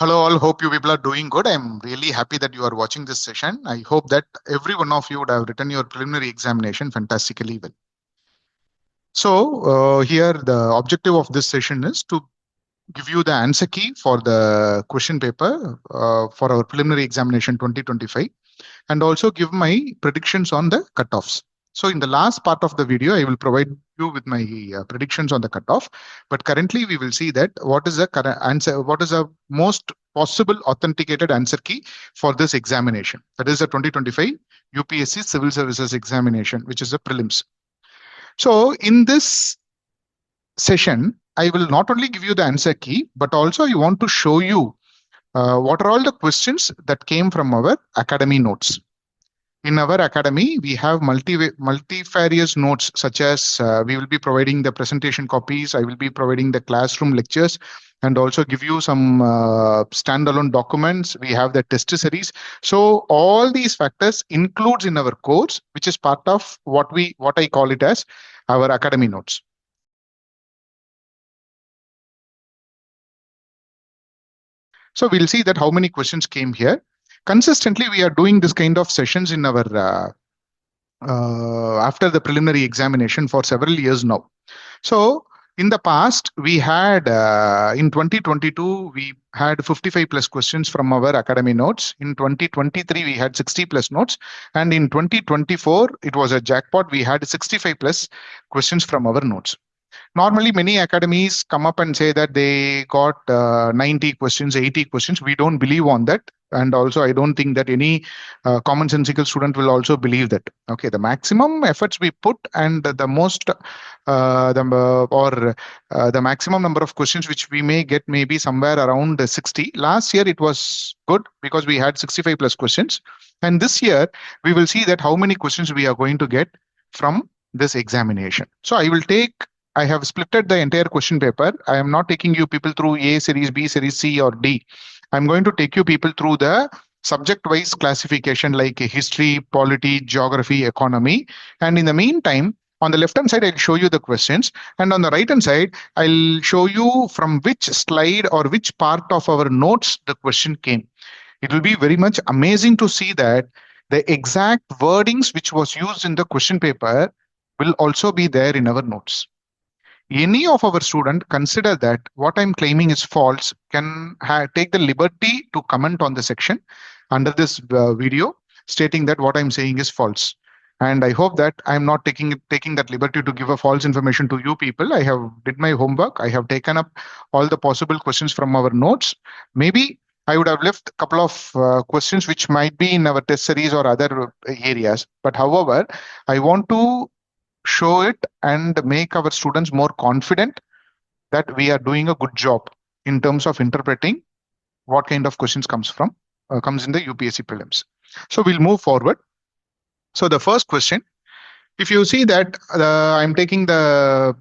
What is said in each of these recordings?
Hello, all. Hope you people are doing good. I'm really happy that you are watching this session. I hope that every one of you would have written your preliminary examination fantastically well. So, here the objective of this session is to give you the answer key for the question paper for our preliminary examination 2025 and also give my predictions on the cutoffs. So in the last part of the video, I will provide you with my predictions on the cutoff. But currently, we will see that what is the current answer, what is the most possible authenticated answer key for this examination. That is the 2025 UPSC Civil Services examination, which is the prelims. So in this session, I will not only give you the answer key, but also I want to show you what are all the questions that came from our academy notes. In our academy, we have multifarious notes, such as we will be providing the presentation copies, I will be providing the classroom lectures, and also give you some standalone documents. We have the test series. So all these factors includes in our course, which is part of what I call it as our academy notes. So we'll see that how many questions came here. Consistently, we are doing this kind of sessions in our after the preliminary examination for several years now. So in the past, we had in 2022, we had 55 plus questions from our academy notes. In 2023, we had 60 plus notes. And in 2024, it was a jackpot. We had 65 plus questions from our notes. Normally, many academies come up and say that they got 90 questions, 80 questions. We don't believe on that. And also, I don't think that any commonsensical student will also believe that. Okay, the maximum efforts we put and the most the maximum number of questions which we may get maybe somewhere around 60. Last year, it was good because we had 65 plus questions. And this year, we will see that how many questions we are going to get from this examination. So I have splitted the entire question paper. I am not taking you people through A series, B series, C or D. I'm going to take you people through the subject-wise classification like history, polity, geography, economy. And in the meantime, on the left-hand side, I'll show you the questions. And on the right-hand side, I'll show you from which slide or which part of our notes the question came. It will be very much amazing to see that the exact wordings which was used in the question paper will also be there in our notes. Any of our student consider that what I'm claiming is false can take the liberty to comment on the section under this video stating that what I'm saying is false. And I hope that I'm not taking that liberty to give a false information to you people. I have did my homework. I have taken up all the possible questions from our notes. Maybe I would have left a couple of questions which might be in our test series or other areas. But however, I want to show it and make our students more confident that we are doing a good job in terms of interpreting what kind of questions comes in the UPSC prelims. So we'll move forward. So the first question, if you see that I'm taking the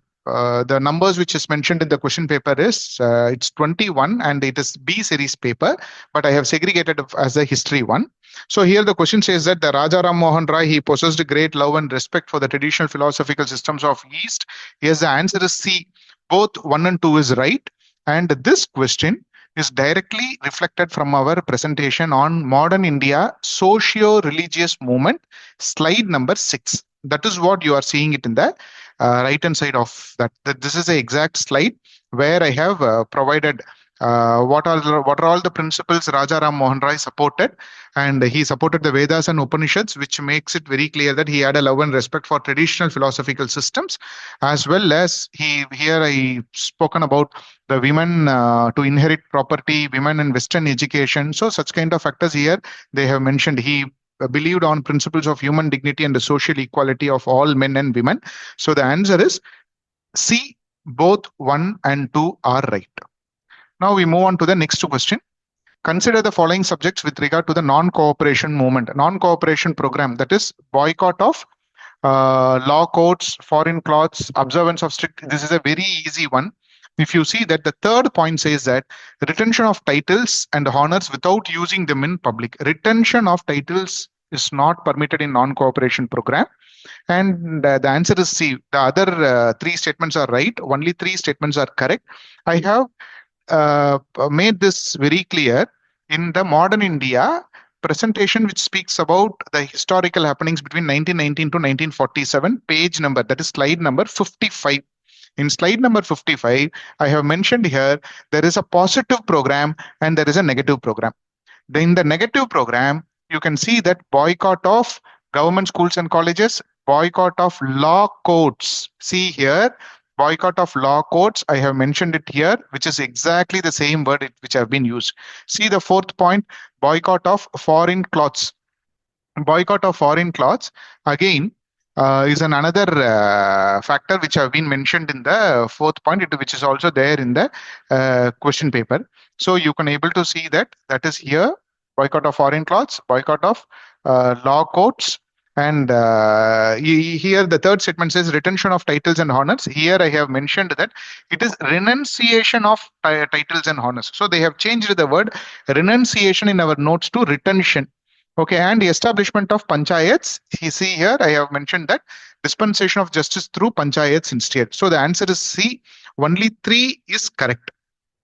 numbers which is mentioned in the question paper is it's 21 and it is B series paper, but I have segregated as a history one. So here the question says that the Raja Ram Mohan Rai, he possessed great love and respect for the traditional philosophical systems of East. Yes, the answer is C. Both 1 and 2 is right. And this question is directly reflected from our presentation on modern India socio-religious movement, slide number 6. That is what you are seeing it in the right hand side of that. This is the exact slide where I have provided what are all the principles Raja Ram Mohan Rai supported, and he supported the Vedas and Upanishads, which makes it very clear that he had a love and respect for traditional philosophical systems, as well as here I spoken about the women to inherit property, women in Western education. So such kind of factors here they have mentioned. He believed on principles of human dignity and the social equality of all men and women. So the answer is C. Both 1 and 2 are right. Now we move on to the next question. Consider the following subjects with regard to the non-cooperation movement, non-cooperation program, that is boycott of law courts, foreign cloths, observance of strict. This is a very easy one. If you see that the third point says that retention of titles and honors without using them in public. Retention of titles is not permitted in non-cooperation program. And the answer is C. The other 3 statements are right. Only 3 statements are correct. I have made this very clear in the modern India presentation, which speaks about the historical happenings between 1919 to 1947, page number, that is slide number 55. In slide number 55, I have mentioned here there is a positive program and there is a negative program. In the negative program, you can see that boycott of government schools and colleges, boycott of law courts. See here, boycott of law courts. I have mentioned it here, which is exactly the same word which have been used. See the fourth point, boycott of foreign clothes. Boycott of foreign clothes again is another factor which have been mentioned in the fourth point, which is also there in the question paper. So you can able to see that is here, boycott of foreign clothes, boycott of law courts, and here the third statement says retention of titles and honors. Here I have mentioned that it is renunciation of titles and honors. So they have changed the word renunciation in our notes to retention. Okay, and the establishment of panchayats. You see here, I have mentioned that dispensation of justice through panchayats instead. So the answer is C. Only 3 is correct.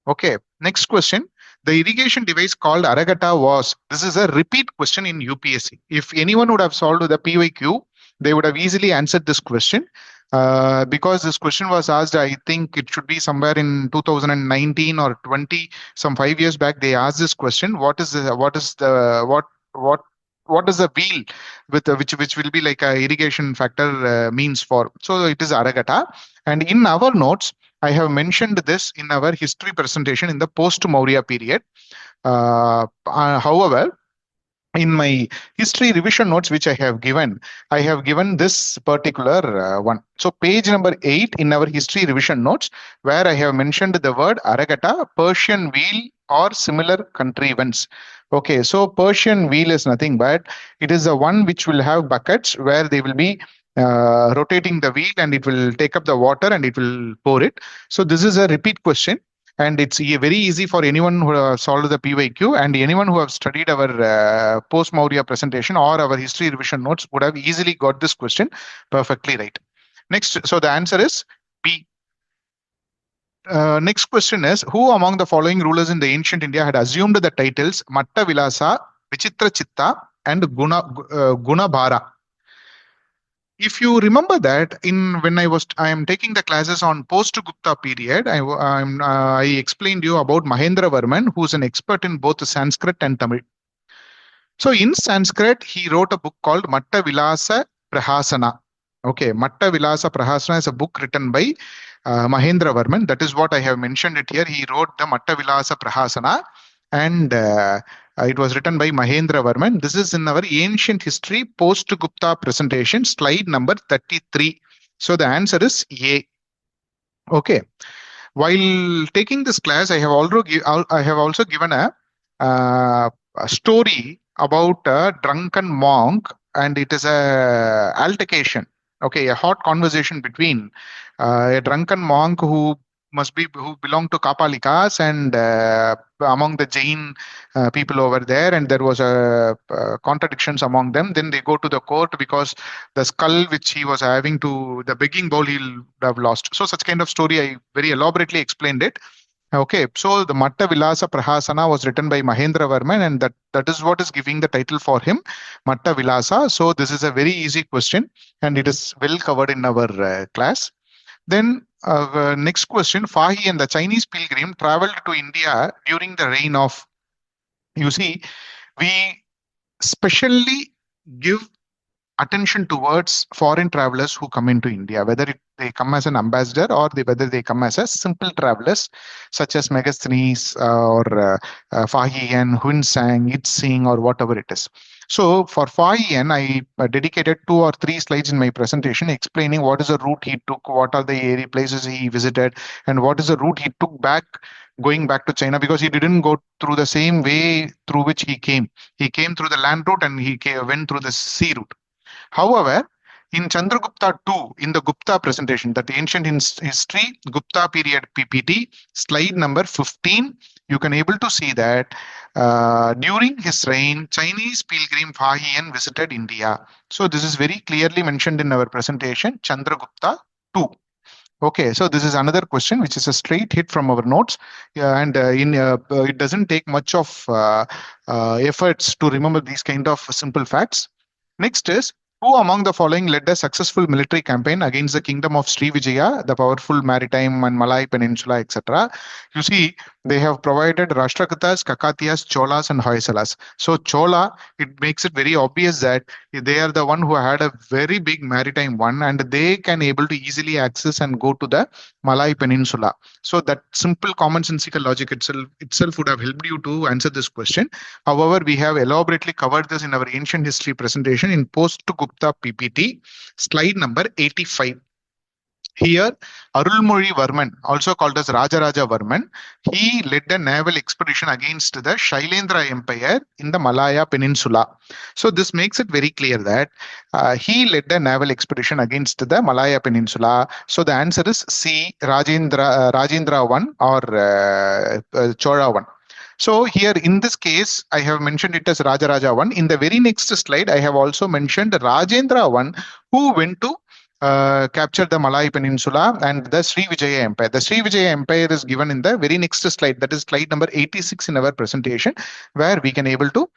Okay, next question. The irrigation device called Aragata was, this is a repeat question in UPSC. If anyone would have solved the PYQ, they would have easily answered this question. Because this question was asked, I think it should be somewhere in 2019 or 20, some 5 years back. They asked this question: what is the what does the wheel with which will be like a irrigation factor means for? So it is Aragata, and in our notes I have mentioned this in our history presentation in the post Maurya period. However, in my history revision notes which I have given this particular one. So page number 8 in our history revision notes, where I have mentioned the word Aragata, Persian wheel or similar contrivance. Okay, so Persian wheel is nothing but it is the one which will have buckets where they will be rotating the wheel and it will take up the water and it will pour it. So this is a repeat question. And it's very easy for anyone who have solved the PYQ, and anyone who have studied our post-Maurya presentation or our history revision notes would have easily got this question perfectly right. Next, so the answer is B. Next question is, who among the following rulers in the ancient India had assumed the titles Matta Vilasa, Vichitra Chitta, and Gunabhara? If you remember that I am taking the classes on post-Gupta period, I explained you about Mahendra Varman, who's an expert in both Sanskrit and Tamil. So in Sanskrit, he wrote a book called Matta Vilasa Prahasana. Okay, Matta Vilasa Prahasana is a book written by Mahendra Varman. That is what I have mentioned it here. He wrote the Matta Vilasa Prahasana, and it was written by Mahendra Varman. This is in our ancient history post-Gupta presentation, slide number 33. So the answer is A. Okay. While taking this class, I have also given a story about a drunken monk, and it is a altercation. Okay, a hot conversation between a drunken monk who belonged to Kapalikas and among the Jain people over there, and there was a contradictions among them. Then they go to the court because the skull which he was having to the begging bowl he'll have lost. So such kind of story I very elaborately explained it. Okay, so the Matta Vilasa Prahasana was written by Mahendra Varman, and that is what is giving the title for him, Matta Vilasa. So this is a very easy question, and it is well covered in our class. Then next question, Fahi and the Chinese pilgrim traveled to India during the reign of, you see, we specially give attention towards foreign travelers who come into India, whether they come as an ambassador or whether they come as a simple travelers, such as Megasthenes or Fahian, Huinsang, Itzing, or whatever it is. So for Fahian, I dedicated 2 or 3 slides in my presentation explaining what is the route he took, what are the area places he visited, and what is the route he took going back to China, because he didn't go through the same way through which he came. He came through the land route and he went through the sea route. However, in Chandragupta II, in the Gupta presentation, that ancient history, Gupta period PPT, slide number 15, you can able to see that during his reign, Chinese pilgrim Fahian visited India. So this is very clearly mentioned in our presentation, Chandragupta II. Okay, so this is another question which is a straight hit from our notes, and it doesn't take much of efforts to remember these kind of simple facts. Next is, who among the following led a successful military campaign against the kingdom of Srivijaya, the powerful maritime and Malay Peninsula, etc.? You see, they have provided Rashtrakutas, Kakatiyas, Cholas, and Hoysalas. So Chola, it makes it very obvious that they are the one who had a very big maritime one, and they can able to easily access and go to the Malay Peninsula. So that simple commonsensical logic itself would have helped you to answer this question. However, we have elaborately covered this in our ancient history presentation in post-Gupta PPT, slide number 85. Here, Arulmozhi Varman, also called as Rajaraja Varman, he led a naval expedition against the Shailendra Empire in the Malaya Peninsula. So this makes it very clear that he led a naval expedition against the Malaya Peninsula. So the answer is C, Rajendra 1 or Chola 1. So here in this case, I have mentioned it as Rajaraja 1. In the very next slide, I have also mentioned Rajendra 1, who went to capture the Malay Peninsula and the Srivijaya Empire. The Srivijaya Empire is given in the very next slide, that is slide number 86 in our presentation, where we can able to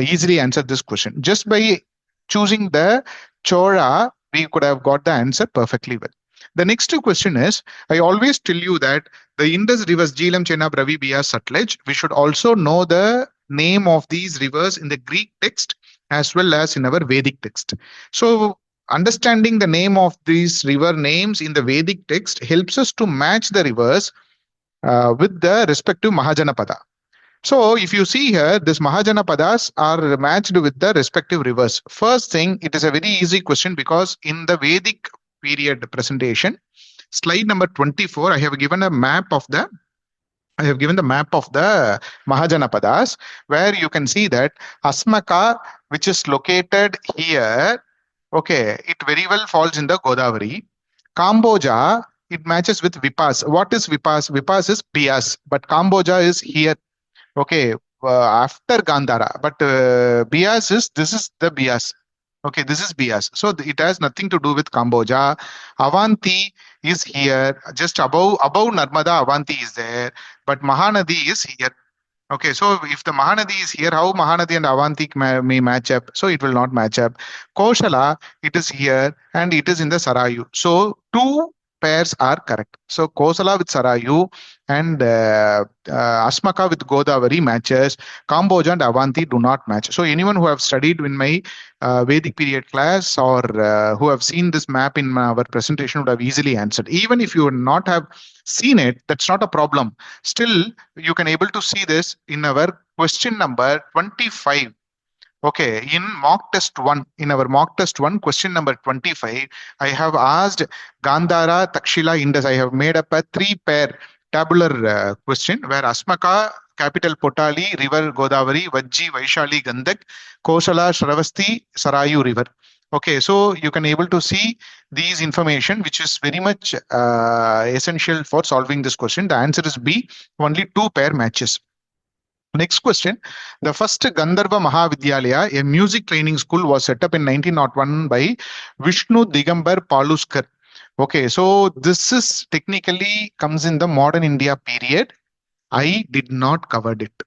easily answer this question. Just by choosing the Chola, we could have got the answer perfectly well. The next question is, I always tell you that the Indus rivers, Jhelum, Chenab, Ravi, Bias, Sutlej, we should also know the name of these rivers in the Greek text as well as in our Vedic text. So understanding the name of these river names in the Vedic text helps us to match the rivers with the respective Mahajanapada. So if you see here, this Mahajanapadas are matched with the respective rivers. First thing, it is a very easy question because in the Vedic period presentation, slide number 24, I have given the map of the Mahajanapadas, where you can see that Asmaka, which is located here, okay, it very well falls in the Godavari. Kamboja, it matches with Vipas. What is Vipas? Vipas is Bias, but Kamboja is here. Okay, after Gandhara, but this is the Bias. Okay, this is Bias. So it has nothing to do with Kamboja. Avanti is here, just above Narmada. Avanti is there, but Mahanadi is here. Okay, so if the Mahanadi is here, how Mahanadi and Avanti may match up? So it will not match up. Koshala, it is here and it is in the Sarayu. So two pairs are correct. So Kosala with Sarayu and Asmaka with Godavari matches. Kamboja and Avanti do not match. So anyone who have studied in my Vedic period class or who have seen this map in our presentation would have easily answered. Even if you would not have seen it, that's not a problem. Still, you can able to see this in our question number 25. Okay, in mock test 1, in our mock test 1, question number 25, I have asked Gandhara, Takshila, Indus. I have made up a 3-pair tabular question where Asmaka, capital Potali, river Godavari, Vajji, Vaishali, Gandak, Kosala, Shravasti, Sarayu river. Okay, so you can able to see these information, which is very much essential for solving this question. The answer is B, only 2 pair matches. Next question. The first Gandharva Mahavidyalaya, a music training school, was set up in 1901 by Vishnu Digambar Paluskar. Okay, so this is technically comes in the modern India period. I did not cover it.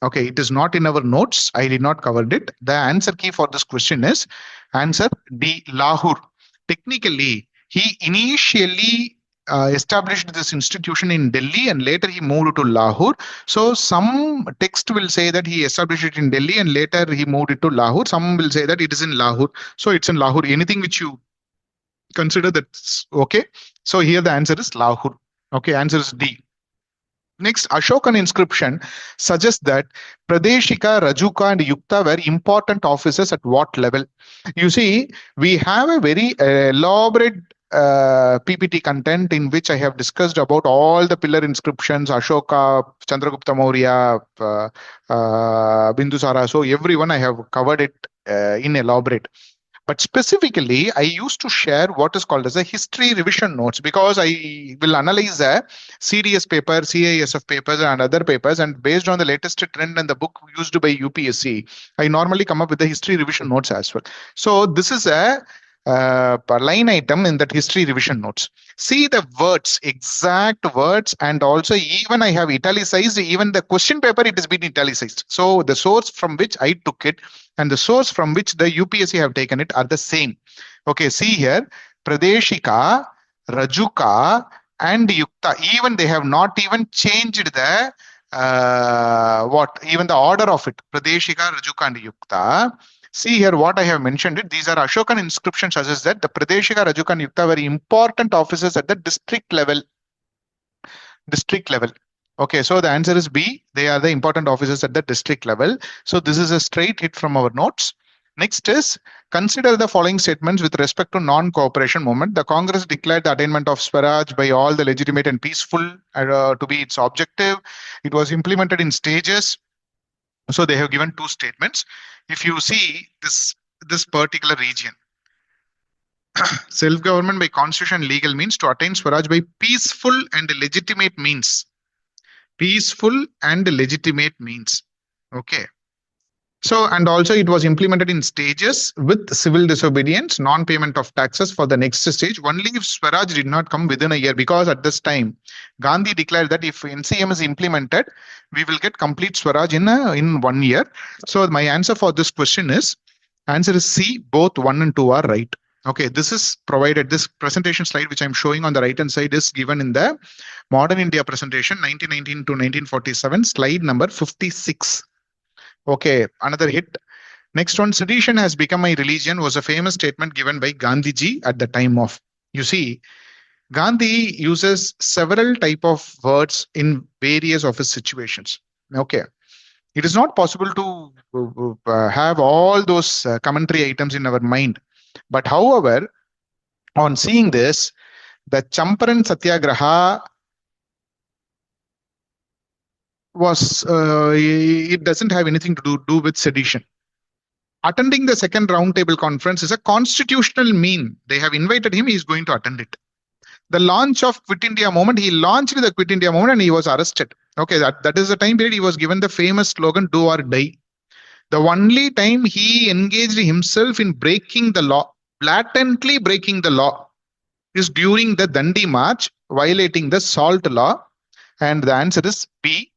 Okay, it is not in our notes. I did not cover it. The answer key for this question is answer D, Lahore. Technically, he initially established this institution in Delhi and later he moved to Lahore. So some text will say that he established it in Delhi and later he moved it to Lahore. Some will say that it is in Lahore. So it's in Lahore. Anything which you consider that's okay. So here the answer is Lahore. Okay, answer is D. Next, Ashokan inscription suggests that Pradeshika, Rajuka, and Yukta were important officers at what level? You see, we have a very elaborate PPT content in which I have discussed about all the pillar inscriptions, Ashoka, Chandragupta Maurya, Bindusara. So everyone I have covered it in elaborate. But specifically, I used to share what is called as a history revision notes because I will analyze the CDS paper, CISF papers, and other papers. And based on the latest trend and the book used by UPSC, I normally come up with the history revision notes as well. So this is a line item in that history revision notes. See the words, exact words, and also even I have italicized, even the question paper, it has been italicized. So the source from which I took it and the source from which the UPSC have taken it are the same. Okay, see here, Pradeshika, Rajuka, and Yukta. Even they have not even changed the even the order of it. Pradeshika, Rajuka, and Yukta. See here what I have mentioned it. These are Ashokan inscriptions suggest that the Pradeshika, Rajuka, and Yukta were important officers at the district level. District level. Okay, so the answer is B. They are the important officers at the district level. So this is a straight hit from our notes. Next is, consider the following statements with respect to non-cooperation movement. The Congress declared the attainment of Swaraj by all the legitimate and peaceful to be its objective. It was implemented in stages. So they have given two statements. If you see this particular region, self-government by constitution and legal means to attain Swaraj by peaceful and legitimate means. Peaceful and legitimate means. Okay. So, and also it was implemented in stages with civil disobedience, non-payment of taxes for the next stage, only if Swaraj did not come within a year, because at this time, Gandhi declared that if NCM is implemented, we will get complete Swaraj in 1 year. So my answer for this question is, answer is C, both 1 and 2 are right. Okay, this is provided, this presentation slide which I'm showing on the right hand side is given in the Modern India presentation 1919 to 1947, slide number 56. Okay, another hit. Next one, sedition has become my religion was a famous statement given by Gandhiji at the time of. You see, Gandhi uses several type of words in various of his situations. Okay, it is not possible to have all those commentary items in our mind. But however, on seeing this, the Champaran Satyagraha was it doesn't have anything to do with sedition. Attending the second roundtable conference is a constitutional mean. They have invited him, he is going to attend it. The launch of Quit India movement, he launched the Quit India movement and he was arrested. Okay, that is the time period he was given the famous slogan, do or die. The only time he engaged himself in breaking the law, blatantly breaking the law, is during the Dandi March, violating the salt law. And the answer is B.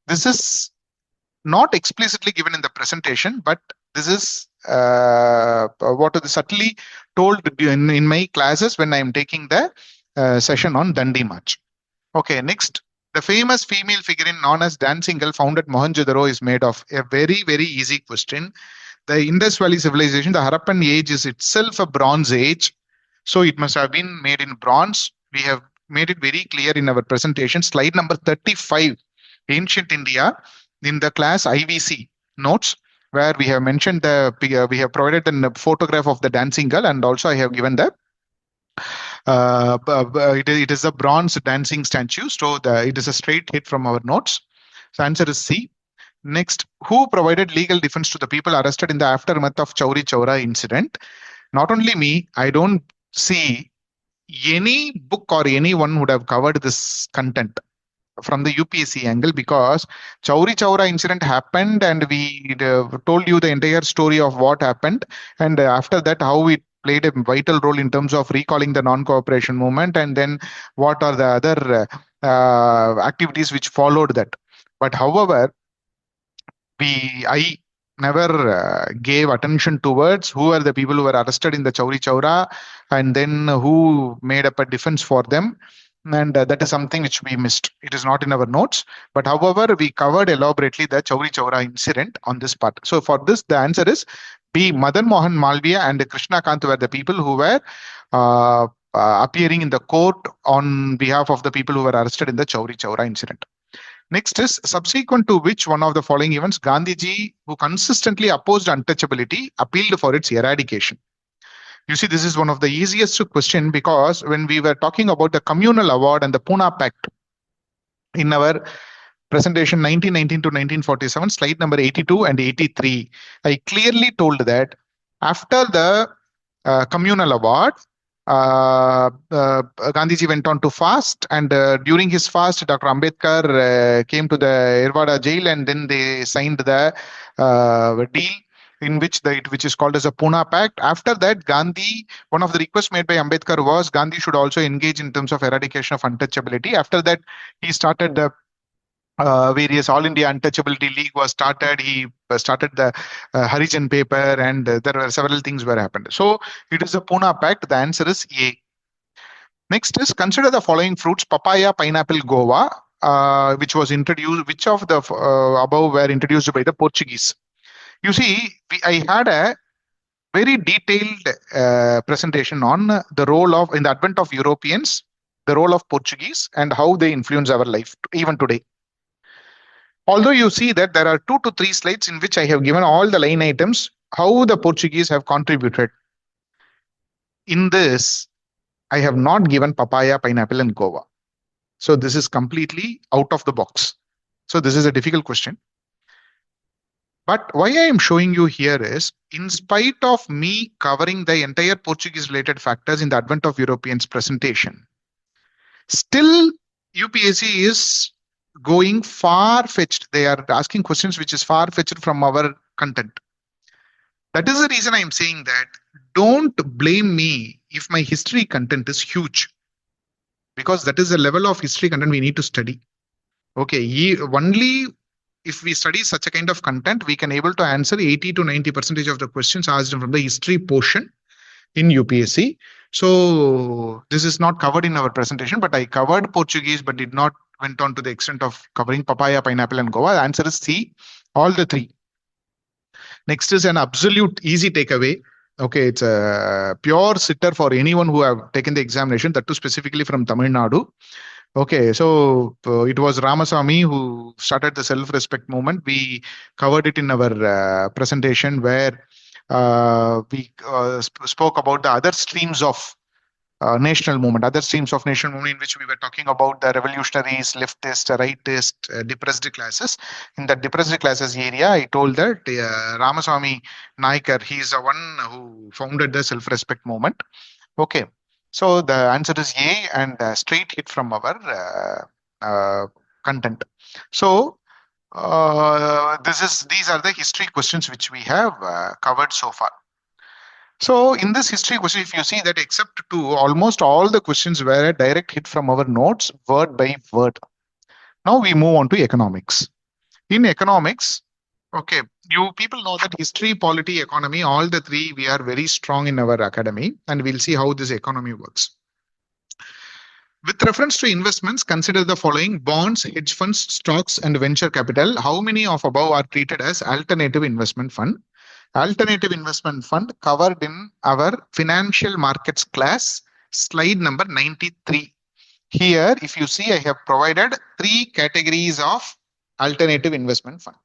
This is not explicitly given in the presentation, but this is what is subtly told in my classes when I am taking the session on Dandi March. Okay, next. The famous female figurine known as Dancing Girl found at Mohenjo-daro is made of a very, very easy question. The Indus Valley civilization, the Harappan age is itself a bronze age. So it must have been made in bronze. We have made it very clear in our presentation. Slide number 35, Ancient India, in the class IVC notes, where we have mentioned we have provided a photograph of the dancing girl, and also I have given the it is a bronze dancing statue. So it is a straight hit from our notes. So answer is C. Next, who provided legal defense to the people arrested in the aftermath of Chauri Chaura incident? Not only me, I don't see any book or anyone would have covered this content from the UPSC angle, because Chauri Chaura incident happened and we told you the entire story of what happened, and after that how it played a vital role in terms of recalling the non-cooperation movement, and then what are the other activities which followed that. But however, I never gave attention towards who are the people who were arrested in the Chauri Chaura and then who made up a defense for them. And that is something which we missed. It is not in our notes, but however, we covered elaborately the Chauri Chaura incident on this part. So for this, the answer is B. Madan Mohan Malviya and Krishna Kant were the people who were appearing in the court on behalf of the people who were arrested in the Chauri Chaura incident. Next is, subsequent to which one of the following events Gandhiji, who consistently opposed untouchability, appealed for its eradication? You see, this is one of the easiest question, because when we were talking about the communal award and the Pune Pact in our presentation 1919 to 1947, slide number 82 and 83, I clearly told that after the communal award, Gandhiji went on to fast, and during his fast, Dr. Ambedkar came to the Irwada jail, and then they signed the deal in which is called as a Pune Pact. After that, Gandhi, one of the requests made by Ambedkar was Gandhi should also engage in terms of eradication of untouchability. After that, he started the various All India Untouchability League was started. He started the Harijan paper, and there were several things were happened. So it is a Pune Pact. The answer is A. Next is consider the following fruits: papaya, pineapple, guava, which was introduced. Which of the above were introduced by the Portuguese? You see, I had a very detailed presentation on the role of in the advent of Europeans, the role of Portuguese, and how they influence our life even today. Although you see that there are 2 to 3 slides in which I have given all the line items, how the Portuguese have contributed. In this, I have not given papaya, pineapple, and guava. So this is completely out of the box. So this is a difficult question. But why I am showing you here is, in spite of me covering the entire Portuguese related factors in the advent of Europeans presentation, still UPSC is going far-fetched. They are asking questions which is far-fetched from our content. That is the reason I am saying that don't blame me if my history content is huge, because that is the level of history content we need to study. Okay, only if we study such a kind of content, we can able to answer 80 to 90% of the questions asked from the history portion in UPSC. So this is not covered in our presentation, but I covered Portuguese, but did not went on to the extent of covering papaya, pineapple, and guava. The answer is C, all the 3. Next is an absolute easy takeaway. Okay, it's a pure sitter for anyone who have taken the examination, that too specifically from Tamil Nadu. Okay, so it was Ramasamy who started the self-respect movement. We covered it in our presentation where we spoke about the other streams of national movement, other streams of national movement in which we were talking about the revolutionaries, leftist, rightist, depressed classes. In the depressed classes area, I told that Ramasamy Naikar, he is the one who founded the self-respect movement. Okay, so the answer is A, and straight hit from our content. So these are the history questions which we have covered so far. So in this history question, if you see that except 2, almost all the questions were a direct hit from our notes, word by word. Now we move on to economics. In economics, okay, you people know that history, polity, economy, all the 3, we are very strong in our academy, and we'll see how this economy works. With reference to investments, consider the following: bonds, hedge funds, stocks, and venture capital. How many of above are treated as alternative investment fund? Alternative investment fund covered in our financial markets class, slide number 93. Here, if you see, I have provided 3 categories of alternative investment fund.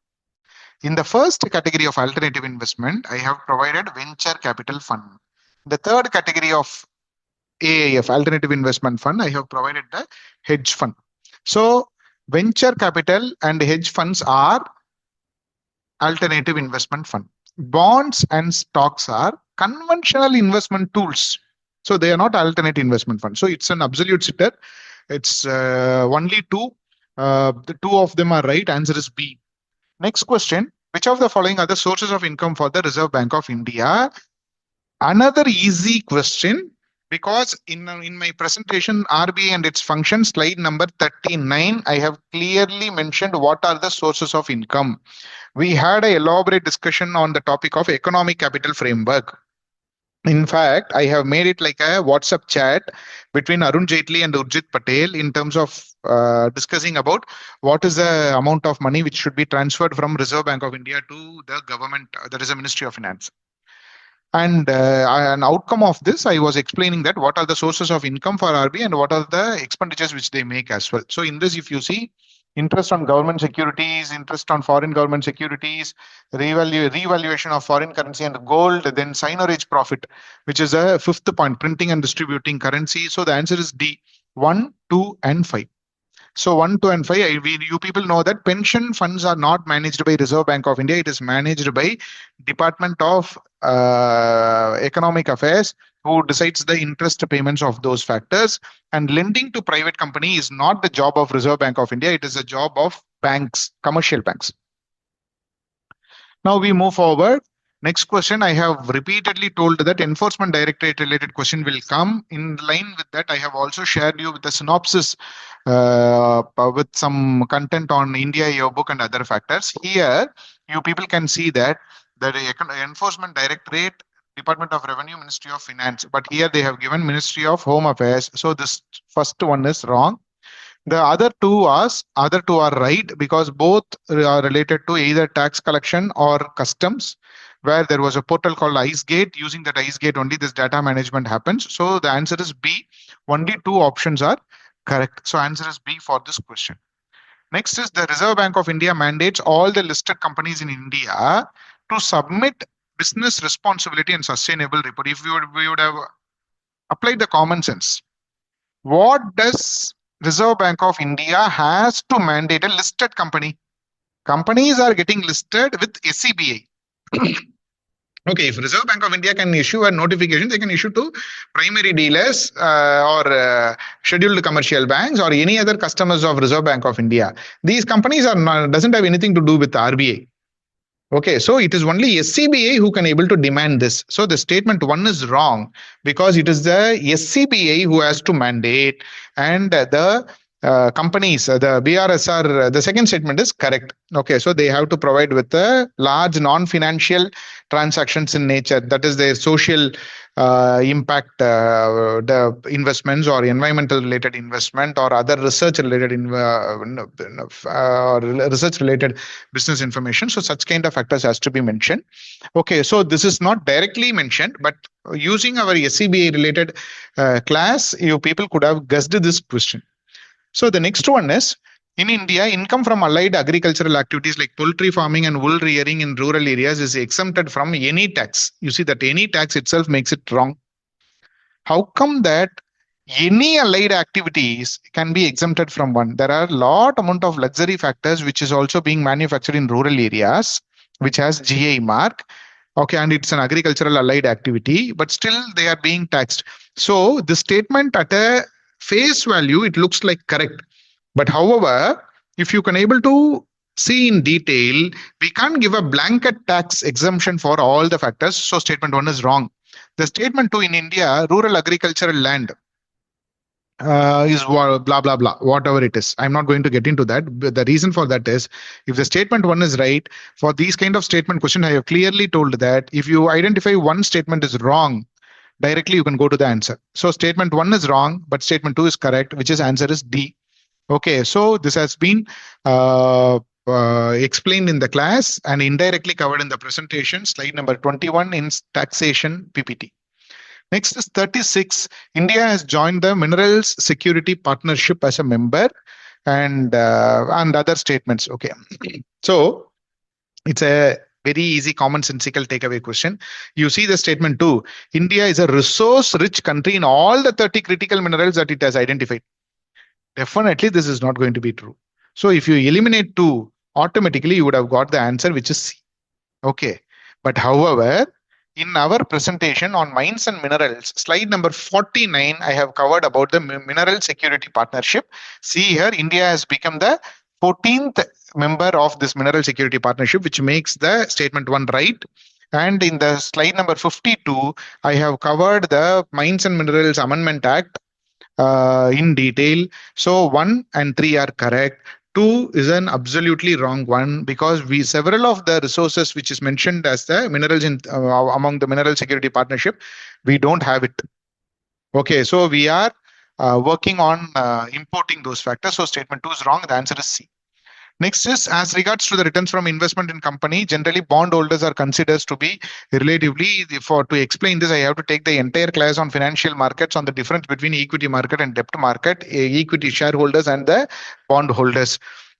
In the first category of alternative investment, I have provided venture capital fund. The third category of AIF, alternative investment fund, I have provided the hedge fund. So venture capital and hedge funds are alternative investment fund. Bonds and stocks are conventional investment tools. So they are not alternative investment fund. So it's an absolute sitter. It's only 2. The 2 of them are right. Answer is B. Next question: which of the following are the sources of income for the Reserve Bank of India? Another easy question, because in my presentation, RBI and its function, slide number 39, I have clearly mentioned what are the sources of income. We had an elaborate discussion on the topic of economic capital framework. In fact, I have made it like a WhatsApp chat between Arun Jaitley and Urjit Patel in terms of discussing about what is the amount of money which should be transferred from Reserve Bank of India to the government, that is the Ministry of Finance. And an outcome of this, I was explaining that what are the sources of income for RBI and what are the expenditures which they make as well. So in this, if you see, interest on government securities, interest on foreign government securities, revaluation of foreign currency and gold, then signorage profit, which is a 5th point, printing and distributing currency. So the answer is D, 1, 2, and 5. So 1, 2, and 5, you people know that pension funds are not managed by Reserve Bank of India. It is managed by Department of Economic Affairs, who decides the interest payments of those factors. And lending to private company is not the job of Reserve Bank of India. It is a job of banks, commercial banks. Now we move forward. Next question, I have repeatedly told that enforcement directorate related question will come. In line with that, I have also shared you with the synopsis with some content on India yearbook and other factors. Here, you people can see that the enforcement directorate, Department of Revenue, Ministry of Finance, but here they have given Ministry of Home Affairs. So this first one is wrong. The other two are right because both are related to either tax collection or customs, where there was a portal called IceGate. Using that IceGate only this data management happens. So the answer is B. Only two options are correct. So answer is B for this question. Next is the Reserve Bank of India mandates all the listed companies in India to submit business responsibility and sustainable report. If we would have applied the common sense, what does Reserve Bank of India has to mandate a listed company? Companies are getting listed with SCBA. Okay, if Reserve Bank of India can issue a notification, they can issue to primary dealers or scheduled commercial banks or any other customers of Reserve Bank of India. These companies are not, doesn't have anything to do with RBI. Okay, so it is only SCBA who can able to demand this. So the statement one is wrong because it is the SCBA who has to mandate, and the companies, the BRSR, the second statement is correct. Okay, so they have to provide with the large non-financial transactions in nature. That is their social impact, the investments or environmental related investment or other research related research related business information. So such kind of factors has to be mentioned. Okay, so this is not directly mentioned, but using our SCBA related class, you people could have guessed this question. So the next one is, in India, income from allied agricultural activities like poultry farming and wool rearing in rural areas is exempted from any tax. You see that any tax itself makes it wrong. How come that any allied activities can be exempted from one? There are a lot amount of luxury factors which is also being manufactured in rural areas, which has GI mark. Okay, and it's an agricultural allied activity, but still they are being taxed. So the statement at a face value, it looks like correct. But however, if you can able to see in detail, we can't give a blanket tax exemption for all the factors. So statement one is wrong. The statement two, in India, rural agricultural land is blah, blah, blah, whatever it is. I'm not going to get into that. But the reason for that is, if the statement one is right, for these kind of statement question, I have clearly told that if you identify one statement is wrong, directly you can go to the answer. So statement one is wrong, but statement two is correct, which is answer is D. Okay, so this has been explained in the class and indirectly covered in the presentation, slide number 21 in taxation PPT. Next is 36. India has joined the Minerals Security Partnership as a member, and other statements. Okay, so it's a very easy commonsensical takeaway question. You see the statement two. India is a resource-rich country in all the 30 critical minerals that it has identified. Definitely, this is not going to be true. So if you eliminate two, automatically you would have got the answer, which is C. Okay, but however, in our presentation on mines and minerals, slide number 49, I have covered about the Mineral Security Partnership. See here, India has become the 14th member of this Mineral Security Partnership, which makes the statement one right. And in the slide number 52, I have covered the Mines and Minerals Amendment Act in detail. So 1 and 3 are correct. 2 is an absolutely wrong one because several of the resources which is mentioned as the minerals in among the Mineral Security Partnership, we don't have it. Okay, so we are working on importing those factors. So statement 2 is wrong. The answer is C. Next is, as regards to the returns from investment in company, generally bondholders are considered to be relatively, to explain this, I have to take the entire class on financial markets on the difference between equity market and debt market, equity shareholders and the bondholders,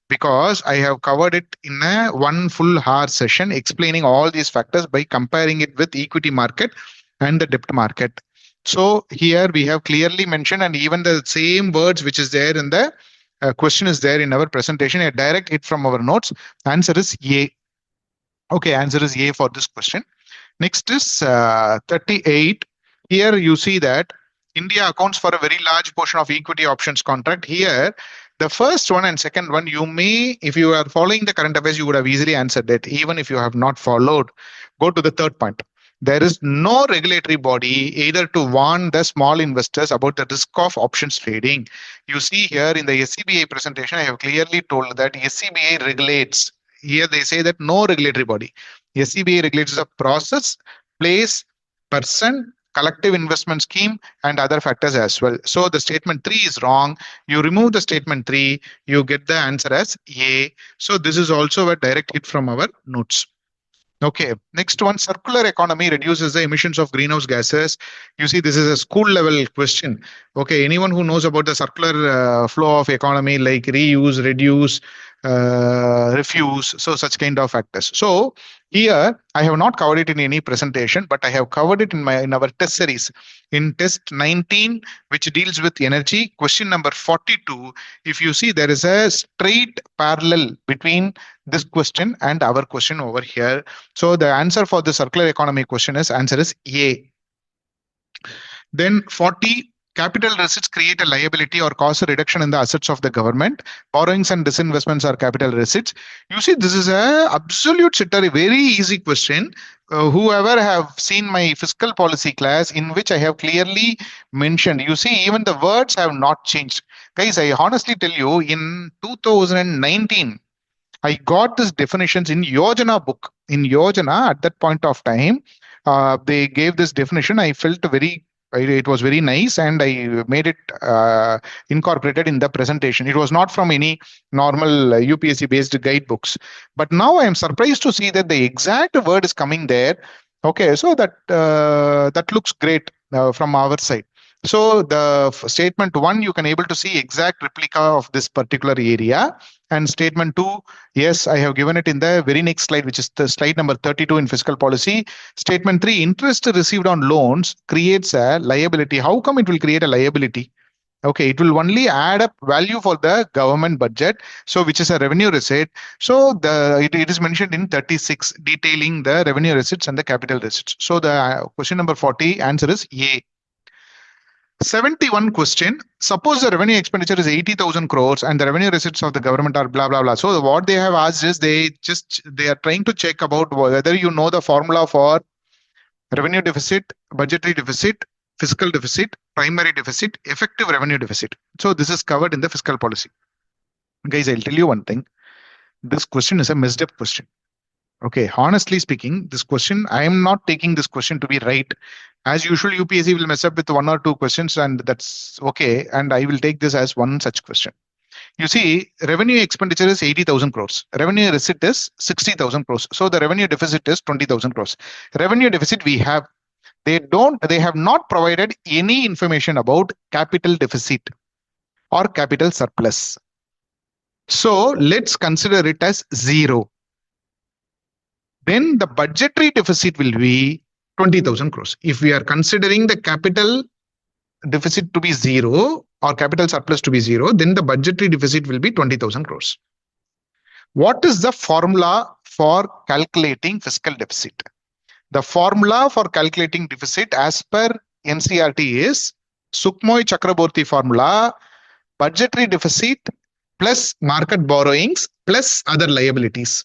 because I have covered it in a one full hour session explaining all these factors by comparing it with equity market and the debt market. So here we have clearly mentioned, and even the same words which is there in the question is there in our presentation, a direct hit from our notes. Answer is A. Okay, answer is A for this question. Next is 38. Here you see that India accounts for a very large portion of equity options contract. Here, The first one and second one, you may, if you are following the current affairs, you would have easily answered it. Even if you have not followed, go to the third point. There is no regulatory body either to warn the small investors about the risk of options trading. You see here in the SCBA presentation, I have clearly told that SCBA regulates. Here they say that no regulatory body. SCBA regulates the process, place, person, collective investment scheme, and other factors as well. So the statement 3 is wrong. You remove the statement 3, you get the answer as A. So this is also a direct hit from our notes. Okay, next one, circular economy reduces the emissions of greenhouse gases. You see, this is a school level question. Okay, anyone who knows about the circular flow of economy like reuse, reduce, refuse, so such kind of factors. So here I have not covered it in any presentation, but I have covered it in our test series. In test 19, which deals with energy, question number 42, if you see, there is a straight parallel between this question and our question over here. So the answer for the circular economy question is answer is A. Then 40, capital receipts create a liability or cause a reduction in the assets of the government. Borrowings and disinvestments are capital receipts. You see, this is a absolute sitter, a very easy question. Whoever have seen my fiscal policy class, in which I have clearly mentioned, you see, even the words have not changed. Guys, I honestly tell you, in 2019, I got this definitions in Yojana book. In Yojana, at that point of time, they gave this definition. I felt it was very nice, and I made it incorporated in the presentation. It was not from any normal UPSC based guidebooks. But now I am surprised to see that the exact word is coming there. Okay, so that looks great from our side. So the statement 1, you can able to see exact replica of this particular area. And statement 2, yes, I have given it in the very next slide, which is the slide number 32 in fiscal policy. Statement 3, interest received on loans creates a liability. How come it will create a liability? Okay, it will only add up value for the government budget, so which is a revenue receipt. So it is mentioned in 36, detailing the revenue receipts and the capital receipts. So the question number 40 answer is A. 71 question. Suppose the revenue expenditure is 80,000 crores and the revenue receipts of the government are blah, blah, blah. So what they have asked is they are trying to check about whether you know the formula for revenue deficit, budgetary deficit, fiscal deficit, primary deficit, effective revenue deficit. So this is covered in the fiscal policy. Guys, I'll tell you one thing. This question is a messed up question. Okay, honestly speaking, this question, I am not taking this question to be right. As usual, UPSC will mess up with 1 or 2 questions, and that's okay. And I will take this as one such question. You see, revenue expenditure is 80,000 crores. Revenue receipt is 60,000 crores. So the revenue deficit is 20,000 crores. Revenue deficit we have. They have not provided any information about capital deficit or capital surplus. So let's consider it as 0. Then the budgetary deficit will be 20,000 crores. If we are considering the capital deficit to be 0 or capital surplus to be 0, then the budgetary deficit will be 20,000 crores. What is the formula for calculating fiscal deficit? The formula for calculating deficit as per NCERT is Sukhmoy-Chakraborty formula, budgetary deficit plus market borrowings plus other liabilities.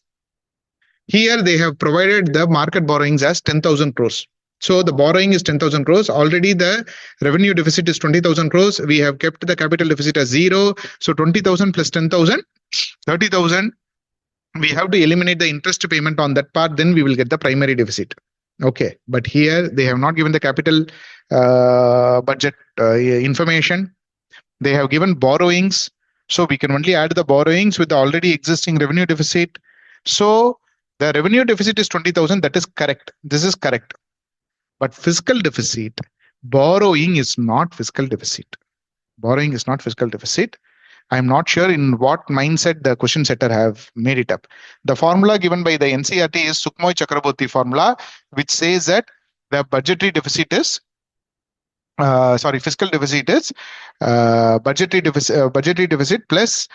Here they have provided the market borrowings as 10,000 crores. So the borrowing is 10,000 crores. Already the revenue deficit is 20,000 crores. We have kept the capital deficit as 0. So 20,000 plus 10,000, 30,000. We have to eliminate the interest payment on that part. Then we will get the primary deficit. Okay. But here they have not given the capital budget information. They have given borrowings. So we can only add the borrowings with the already existing revenue deficit. So the revenue deficit is 20,000. That is correct. This is correct. But fiscal deficit, borrowing is not fiscal deficit. Borrowing is not fiscal deficit. I am not sure in what mindset the question setter have made it up. The formula given by the NCERT is Sukhmoy-Chakraborty formula, which says that the budgetary deficit is fiscal deficit is budgetary deficit plus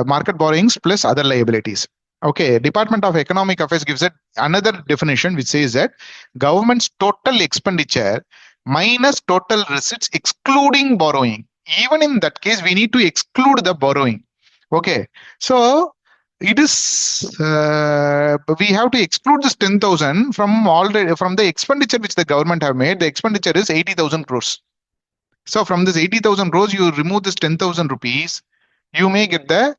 market borrowings plus other liabilities. Okay, Department of Economic Affairs gives it another definition which says that government's total expenditure minus total receipts excluding borrowing. Even in that case, we need to exclude the borrowing. Okay, so it is we have to exclude this 10,000 from already from the expenditure which the government have made. The expenditure is 80,000 crores. So from this 80,000 crores, you remove this 10,000 rupees, you may get the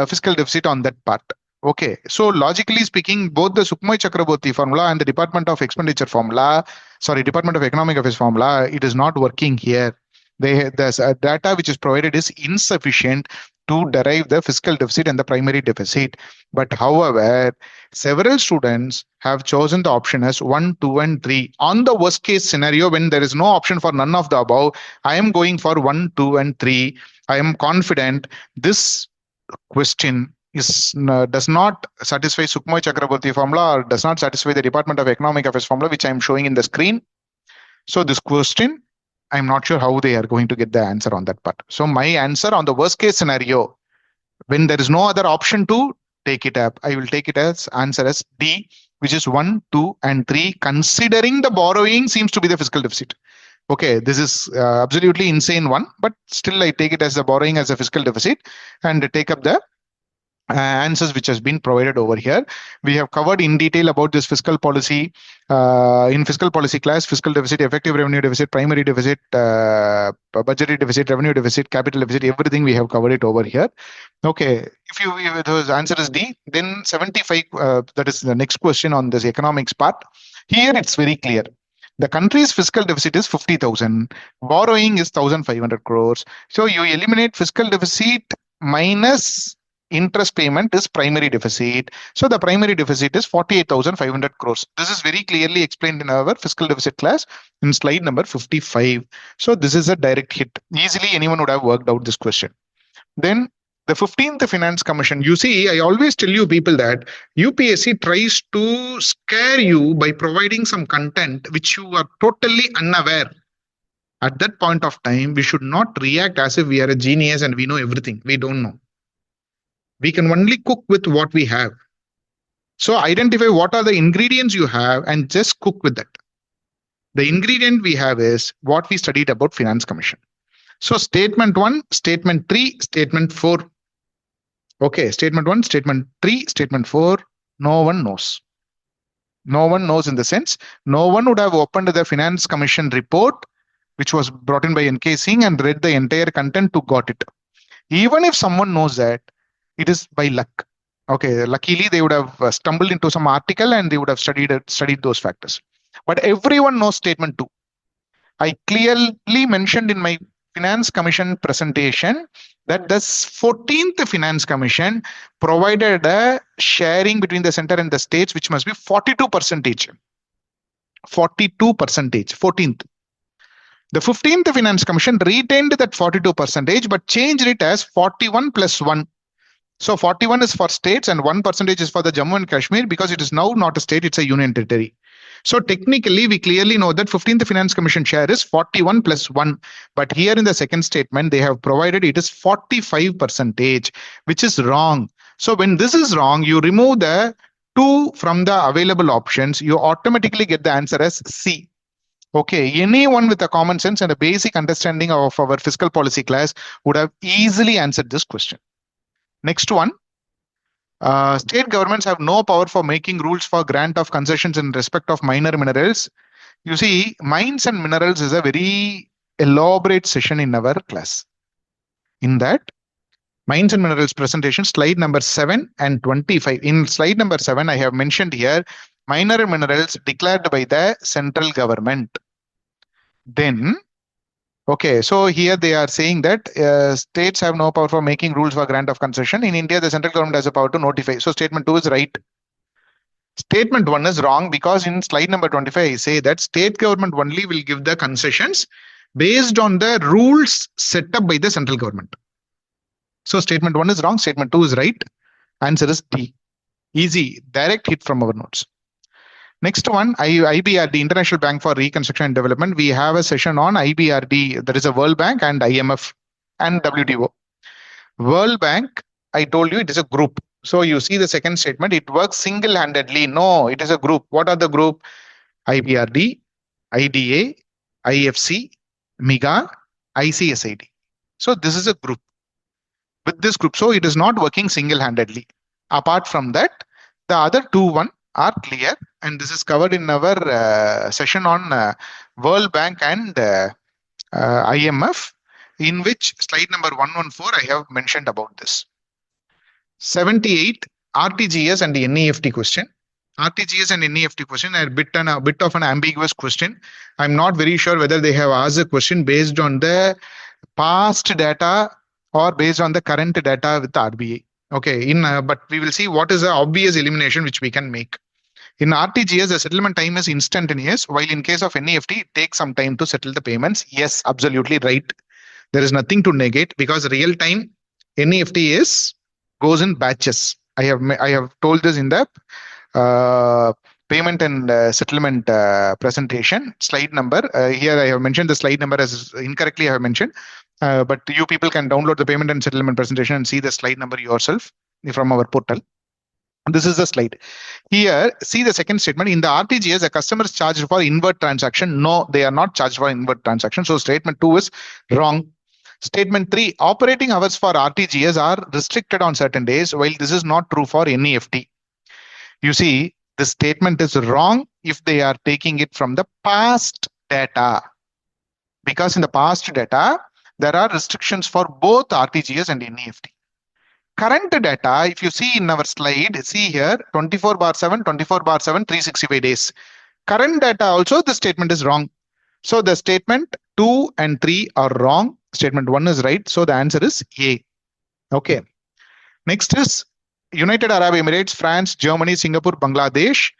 fiscal deficit on that part. Okay, so logically speaking, both the Sukhmay Chakraborty formula and the Department of Expenditure formula, sorry, Department of Economic Affairs formula, it is not working here. The data which is provided is insufficient to derive the fiscal deficit and the primary deficit. But however, several students have chosen the option as 1, 2, and 3. On the worst case scenario, when there is no option for none of the above, I am going for 1, 2, and 3. I am confident this question does not satisfy Sukhmoy Chakraborty formula or does not satisfy the Department of Economic Affairs formula, which I am showing in the screen. So this question, I'm not sure how they are going to get the answer on that part. So my answer on the worst case scenario, when there is no other option to take it up, I will take it as answer as D, which is 1, 2, and 3, considering the borrowing seems to be the fiscal deficit. Okay, this is absolutely insane one, but still I take it as the borrowing as a fiscal deficit and take up the answers which has been provided over here. We have covered in detail about this fiscal policy in fiscal policy class: fiscal deficit, effective revenue deficit, primary deficit, budgetary deficit, revenue deficit, capital deficit, everything we have covered it over here. Okay, if the answer is D, then 75, that is the next question on this economics part. Here it's very clear. The country's fiscal deficit is 50,000, borrowing is 1,500 crores. So you eliminate fiscal deficit minus interest payment is primary deficit. So the primary deficit is 48,500 crores. This is very clearly explained in our fiscal deficit class in slide number 55. So this is a direct hit. Easily anyone would have worked out this question. Then the 15th Finance Commission, you see, I always tell you people that UPSC tries to scare you by providing some content which you are totally unaware. At that point of time, we should not react as if we are a genius and we know everything. We don't know. We can only cook with what we have. So identify what are the ingredients you have and just cook with that. The ingredient we have is what we studied about Finance Commission. So statement 1, statement 3, statement 4. Okay, statement 1, statement 3, statement 4, no one knows. No one knows in the sense, no one would have opened the Finance Commission report, which was brought in by N.K. Singh, and read the entire content to got it. Even if someone knows that, it is by luck. Okay, luckily they would have stumbled into some article and they would have studied those factors. But everyone knows statement 2. I clearly mentioned in my Finance Commission presentation that the 14th Finance Commission provided a sharing between the center and the states, which must be 42%. 42%, 14th. The 15th Finance Commission retained that 42%, but changed it as 41 plus 1. So 41 is for states and 1% is for the Jammu and Kashmir, because it is now not a state, it's a union territory. So technically, we clearly know that 15th Finance Commission share is 41 plus 1. But here in the second statement, they have provided it is 45%, which is wrong. So when this is wrong, you remove the 2 from the available options, you automatically get the answer as C. Okay, anyone with a common sense and a basic understanding of our fiscal policy class would have easily answered this question. Next one. State governments have no power for making rules for grant of concessions in respect of minor minerals. You see, mines and minerals is a very elaborate session in our class. In that, mines and minerals presentation, slide number 7 and 25. In slide number 7, I have mentioned here, minor minerals declared by the central government. Then, okay, so here they are saying that states have no power for making rules for grant of concession. In India, the central government has a power to notify. So statement 2 is right. Statement 1 is wrong, because in slide number 25, I say that state government only will give the concessions based on the rules set up by the central government. So statement 1 is wrong, statement 2 is right. Answer is D. Easy, direct hit from our notes. Next one, IBRD, International Bank for Reconstruction and Development. We have a session on IBRD. There is a World Bank and IMF and WTO. World Bank, I told you it is a group. So you see the second statement, it works single-handedly. No, it is a group. What are the group? IBRD, IDA, IFC, MIGA, ICSID. So this is a group. with this group. So it is not working single-handedly. Apart from that, the other one are clear, and this is covered in our session on World Bank and IMF, in which slide number 114 I have mentioned about this. 78 RTGS and the NEFT question. RTGS and NEFT question are a bit of an ambiguous question. I'm not very sure whether they have asked a question based on the past data or based on the current data with the RBI. Okay, but we will see what is the obvious elimination which we can make. In RTGS, the settlement time is instantaneous, while in case of NEFT, it takes some time to settle the payments. Yes, absolutely right. There is nothing to negate, because real time NEFT goes in batches. I have told this in the payment and settlement presentation slide number. Here I have mentioned the slide number as incorrectly I have mentioned, but you people can download the payment and settlement presentation and see the slide number yourself from our portal. This is the slide. Here, see the second statement. In the RTGS, the customer is charged for inward transaction. No, they are not charged for inward transaction. So statement 2 is wrong. Statement 3, operating hours for RTGS are restricted on certain days, while this is not true for NEFT. You see, the statement is wrong if they are taking it from the past data. Because in the past data, there are restrictions for both RTGS and NEFT. Current data, if you see in our slide, see here 24/7, 24/7, 365 days. Current data also, the statement is wrong. So the statement 2 and 3 are wrong. Statement 1 is right. So the answer is A. Okay. Next is United Arab Emirates, France, Germany, Singapore, Bangladesh.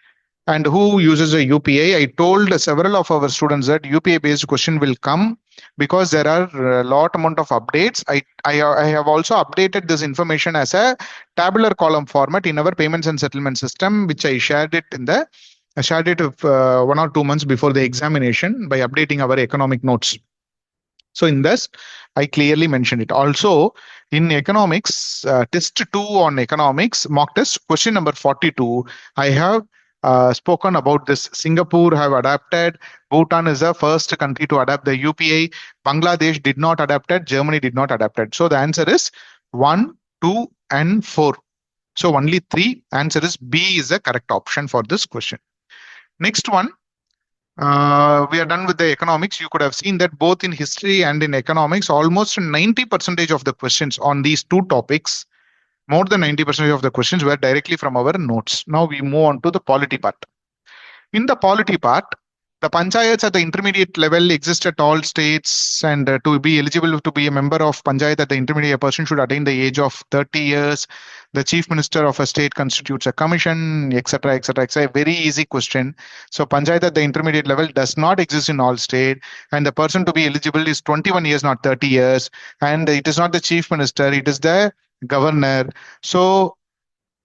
And who uses a UPI? I told several of our students that UPI based question will come because there are a lot amount of updates. I have also updated this information as a tabular column format in our payments and settlement system, which I shared it 1 or 2 months before the examination by updating our economic notes. So in this, I clearly mentioned it. Also, in economics, test 2 on economics, mock test, question number 42, I have spoken about this. Singapore have adapted. Bhutan is the first country to adapt the UPI. Bangladesh did not adapt it. Germany did not adapt it. So the answer is 1, 2, and 4. So only 3. Answer is B is the correct option for this question. Next one. We are done with the economics. You could have seen that both in history and in economics, almost 90% of the questions on these 2 topics, more than 90% of the questions were directly from our notes. Now we move on to the polity part. In the polity part, the panchayats at the intermediate level exist at all states, and to be eligible to be a member of panchayat at the intermediate, a person should attain the age of 30 years. The chief minister of a state constitutes a commission, etc., etc., etc. Very easy question. So panchayat at the intermediate level does not exist in all state, and the person to be eligible is 21 years, not 30 years. And it is not the chief minister, it is the governor. So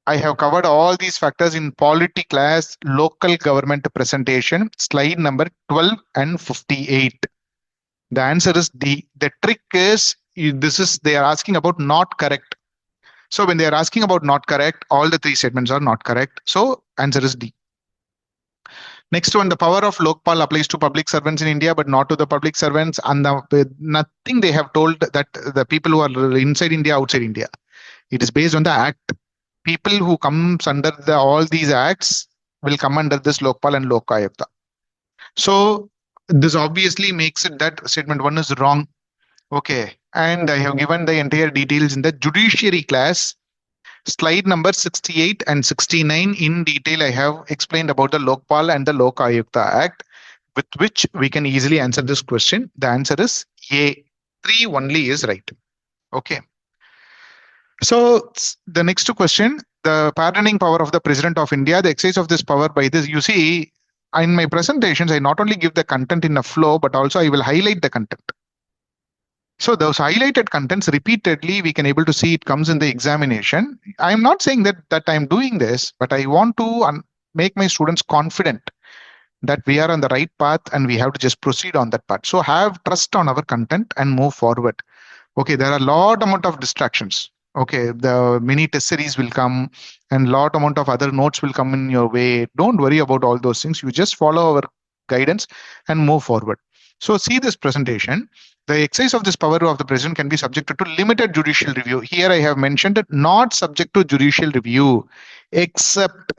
I have covered all these factors in polity class local government presentation, slide number 12 and 58. The answer is D. The trick is they are asking about not correct. So when they are asking about not correct, all the 3 statements are not correct. So answer is D. Next one, the power of Lokpal applies to public servants in India, but not to the public servants. And nothing they have told that the people who are inside India, outside India. It is based on the act. People who comes under all these acts will come under this Lokpal and Lokayukta. So this obviously makes it that statement 1 is wrong. Okay. And I have given the entire details in the judiciary class. Slide number 68 and 69 in detail, I have explained about the Lokpal and the Lokayukta Act, with which we can easily answer this question. The answer is A. 3 only is right. Okay. So the next question, the pardoning power of the President of India, the exercise of this power by this, you see, in my presentations, I not only give the content in a flow, but also I will highlight the content. So those highlighted contents repeatedly, we can able to see it comes in the examination. I'm not saying that I'm doing this, but I want to make my students confident that we are on the right path and we have to just proceed on that path. So have trust on our content and move forward. Okay, there are a lot amount of distractions. Okay, the mini test series will come and lot amount of other notes will come in your way. Don't worry about all those things. You just follow our guidance and move forward. So see this presentation. The exercise of this power of the president can be subjected to limited judicial review. Here I have mentioned it, not subject to judicial review, except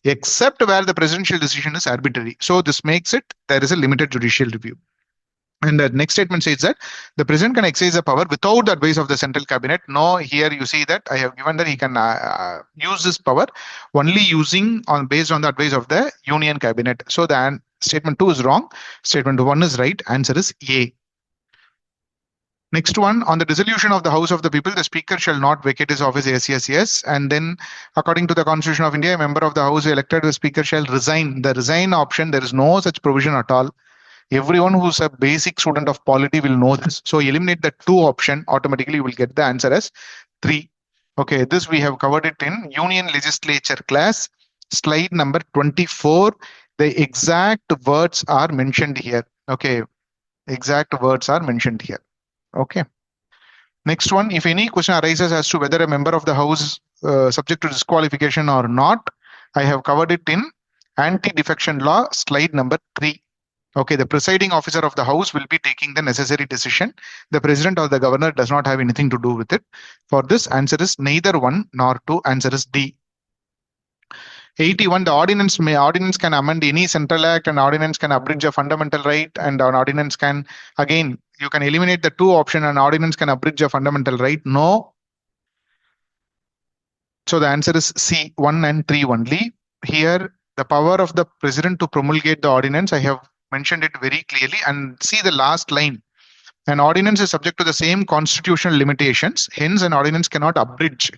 where the presidential decision is arbitrary. So this makes it there is a limited judicial review. And the next statement says that the president can exercise the power without the advice of the central cabinet. No, here you see that I have given that he can use this power only based on the advice of the union cabinet. So the statement 2 is wrong. Statement 1 is right. Answer is A. Next one, on the dissolution of the House of the People, the Speaker shall not vacate his office. Yes, yes, yes. And then, according to the Constitution of India, a member of the House elected, the Speaker shall resign. The resign option, there is no such provision at all. Everyone who's a basic student of polity will know this. So eliminate the 2 option, automatically you will get the answer as 3. Okay, this we have covered it in Union Legislature class, slide number 24. The exact words are mentioned here. Okay, exact words are mentioned here. Okay. Next one, if any question arises as to whether a member of the House subject to disqualification or not, I have covered it in anti-defection law, slide number 3. Okay, the presiding officer of the House will be taking the necessary decision. The president or the governor does not have anything to do with it. For this, answer is neither 1 nor 2. Answer is D. 81, the ordinance can amend any central act, and ordinance can abridge a fundamental right, and an ordinance can, again, you can eliminate the 2 option, and ordinance can abridge a fundamental right. No. So the answer is C, 1 and 3 only. Here, the power of the president to promulgate the ordinance, I have mentioned it very clearly, and see the last line. An ordinance is subject to the same constitutional limitations. Hence, an ordinance cannot abridge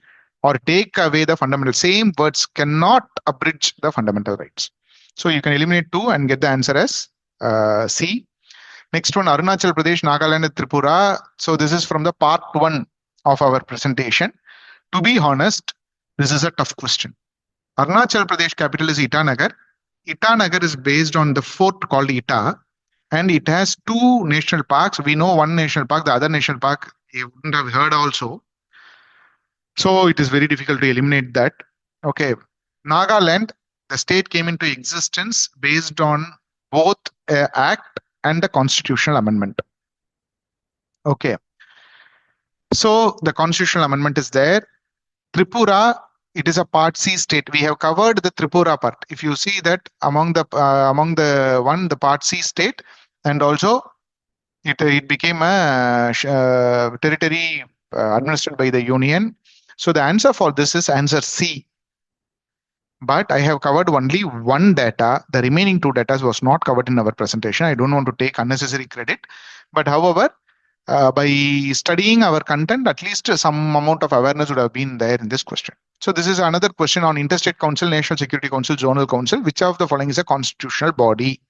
or take away the fundamental. Same words, cannot abridge the fundamental rights. So you can eliminate 2 and get the answer as C. Next one, Arunachal Pradesh, Nagaland, and Tripura. So this is from the part 1 of our presentation. To be honest, this is a tough question. Arunachal Pradesh capital is Itanagar. Itanagar is based on the fort called Ita, and it has 2 national parks. We know one national park, the other national park you wouldn't have heard also. So it is very difficult to eliminate that. Okay, Nagaland, the state came into existence based on both an act and the constitutional amendment. Okay, so the constitutional amendment is there. Tripura, it is a part C state. We have covered the Tripura part. If you see that among the part C state, and also it became a territory administered by the union. So the answer for this is answer C. But I have covered only 1 data. The remaining 2 data was not covered in our presentation. I don't want to take unnecessary credit. But however, by studying our content, at least some amount of awareness would have been there in this question. So this is another question on Interstate Council, National Security Council, Zonal Council. Which of the following is a constitutional body?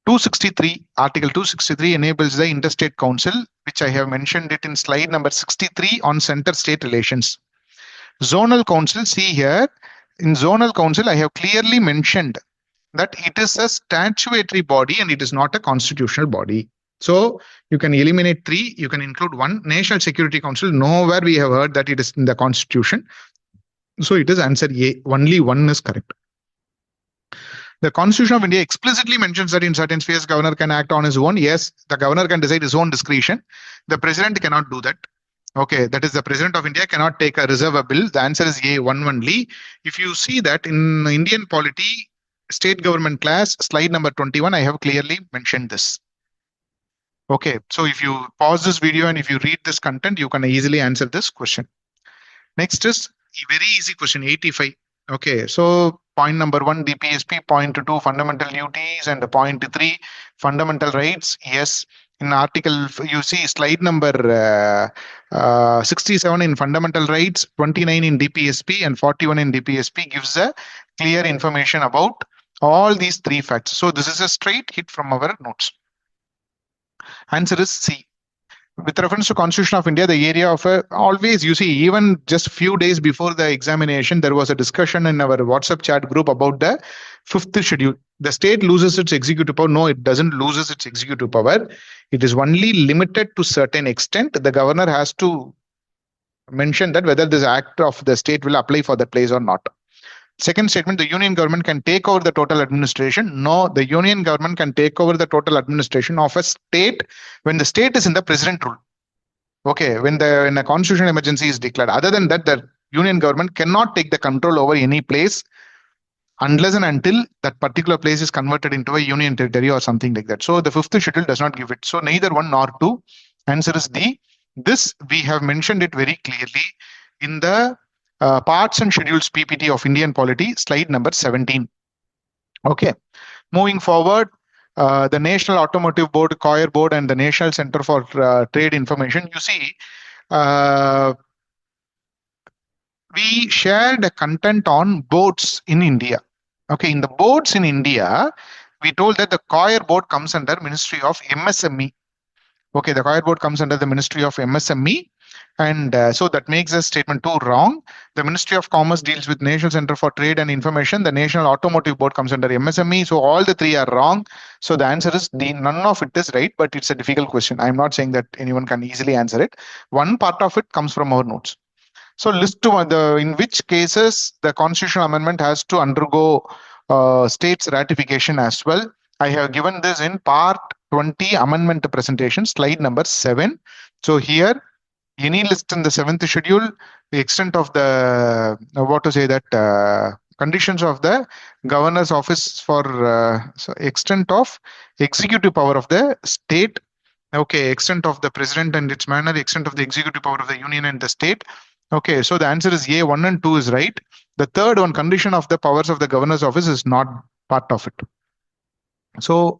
263, Article 263 enables the Interstate Council, which I have mentioned it in slide number 63 on center-state relations. Zonal Council, see here, in Zonal Council, I have clearly mentioned that it is a statutory body and it is not a constitutional body. So you can eliminate 3, you can include 1. National Security Council, nowhere we have heard that it is in the constitution. So it is answer A, only 1 is correct. The Constitution of India explicitly mentions that in certain spheres, governor can act on his own. Yes, the governor can decide his own discretion. The president cannot do that. Okay, that is the president of India cannot take a reserve a bill. The answer is A, 1 only. If you see that in Indian polity, state government class, slide number 21, I have clearly mentioned this. Okay, so if you pause this video and if you read this content, you can easily answer this question. Next is a very easy question, 85. Okay, so point number 1, DPSP, point 2, fundamental duties, and point 3, fundamental rights. Yes, in article, you see slide number 67 in fundamental rights, 29 in DPSP, and 41 in DPSP gives a clear information about all these 3 facts. So this is a straight hit from our notes. Answer is C. With reference to Constitution of India, the area of always, you see, even just few days before the examination, there was a discussion in our WhatsApp chat group about the 5th schedule. The state loses its executive power. No, it doesn't lose its executive power. It is only limited to certain extent. The governor has to mention that whether this act of the state will apply for that place or not. Second statement, the union government can take over the total administration. No, the union government can take over the total administration of a state when the state is in the president rule. Okay, when a constitutional emergency is declared. Other than that, the union government cannot take the control over any place unless and until that particular place is converted into a union territory or something like that. So the fifth schedule does not give it. So neither one nor two. Answer is D. This we have mentioned it very clearly in the parts and schedules PPT of Indian polity, slide number 17. Okay, moving forward, the National Automotive Board, COIR Board, and the National Center for Trade Information. You see, we shared a content on boards in India. Okay, in the boards in India, we told that the COIR board comes under Ministry of MSME. Okay, the COIR board comes under the Ministry of MSME. And so that makes the statement 2 wrong. The Ministry of Commerce deals with National Center for Trade and Information. The National Automotive Board comes under MSME. So all the three are wrong. So the answer is D. None of it is right, but it's a difficult question. I'm not saying that anyone can easily answer it. One part of it comes from our notes. So list to in which cases the constitutional amendment has to undergo states ratification as well. I have given this in part 20 amendment presentation, slide number 7. So here, any list in the 7th schedule, the extent of the conditions of the governor's office for so extent of executive power of the state. Okay, extent of the president and its manner, extent of the executive power of the union and the state. Okay, so the answer is A, 1 and 2 is right. The third one, condition of the powers of the governor's office, is not part of it. So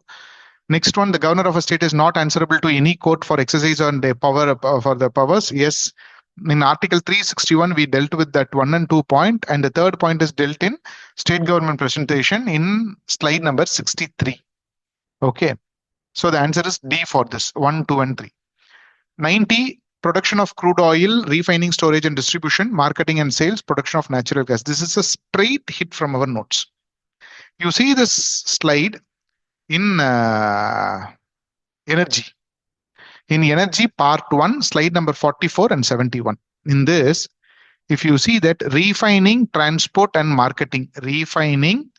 next one, the governor of a state is not answerable to any court for exercise on the power for the powers. Yes, in Article 361, we dealt with that 1 and 2 point, and the third point is dealt in state government presentation in slide number 63. Okay, so the answer is D for this 1, 2, and 3. 90. Production of crude oil, refining, storage and distribution, marketing and sales, production of natural gas. This is a straight hit from our notes. You see this slide in energy. In energy, part 1, slide number 44 and 71. In this, if you see that refining, transport and marketing, refining,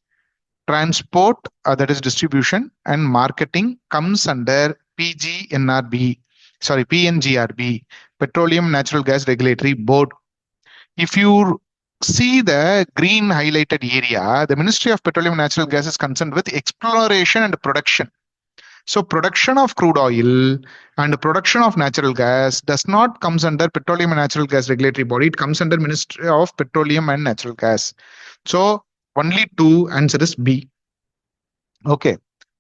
transport, that is distribution, and marketing comes under PNGRB, Petroleum Natural Gas Regulatory Board. If you see the green highlighted area, the Ministry of Petroleum and Natural Gas is concerned with exploration and production. So production of crude oil and production of natural gas does not comes under Petroleum and Natural Gas Regulatory Body. It comes under Ministry of Petroleum and Natural Gas. So only 2, answer is B. Okay.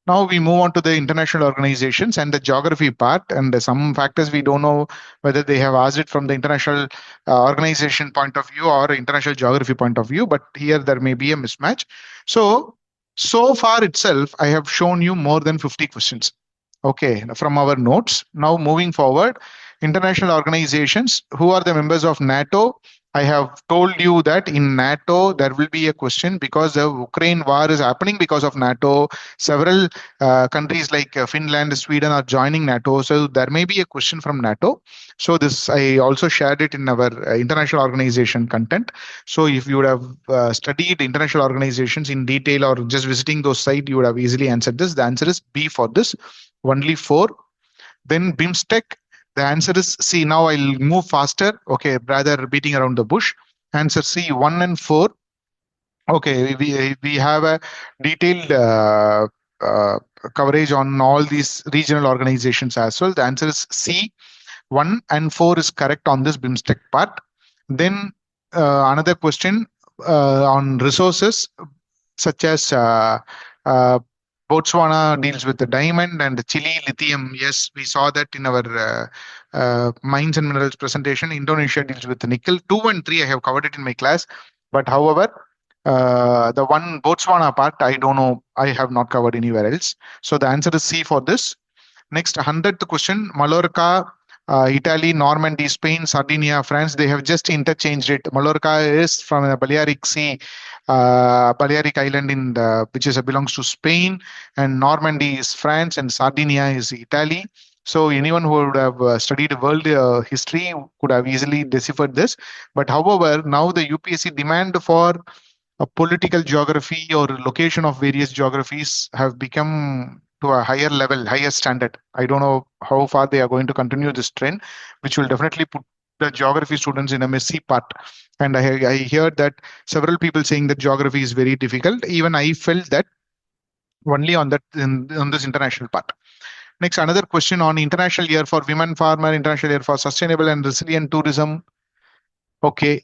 Now we move on to the international organizations and the geography part, and some factors we don't know whether they have asked it from the international organization point of view or international geography point of view, but here there may be a mismatch. So far itself, I have shown you more than 50 questions. Okay, from our notes. Now moving forward, international organizations, who are the members of NATO? I have told you that in NATO, there will be a question because the Ukraine war is happening because of NATO. Several countries like Finland, Sweden are joining NATO. So there may be a question from NATO. So this, I also shared it in our international organization content. So if you would have studied international organizations in detail or just visiting those sites, you would have easily answered this. The answer is B for this, only 4. Then BIMSTEC. The answer is C. Now I'll move faster. Okay, rather beating around the bush. Answer C, 1 and 4. Okay, we have a detailed coverage on all these regional organizations as well. The answer is C. 1 and 4 is correct on this BIMSTEC part. Then another question on resources such as Botswana deals with the diamond and Chile lithium. Yes, we saw that in our mines and minerals presentation. Indonesia deals with the nickel. 2 and 3, I have covered it in my class. But however, the one Botswana part, I don't know. I have not covered anywhere else. So the answer is C for this. Next, 100th question, Mallorca, Italy, Normandy, Spain, Sardinia, France. They have just interchanged it. Mallorca is from the Balearic Sea. Balearic Island which belongs to Spain, and Normandy is France, and Sardinia is Italy. So anyone who would have studied world history could have easily deciphered this. But however, now the UPSC demand for political geography or location of various geographies have become to a higher level, higher standard. I don't know how far they are going to continue this trend, which will definitely put the geography students in a messy part. And I heard that several people saying that geography is very difficult. Even I felt that only on that on this international part. Next, another question on International Year for Women Farmer, International Year for Sustainable and Resilient Tourism. Okay,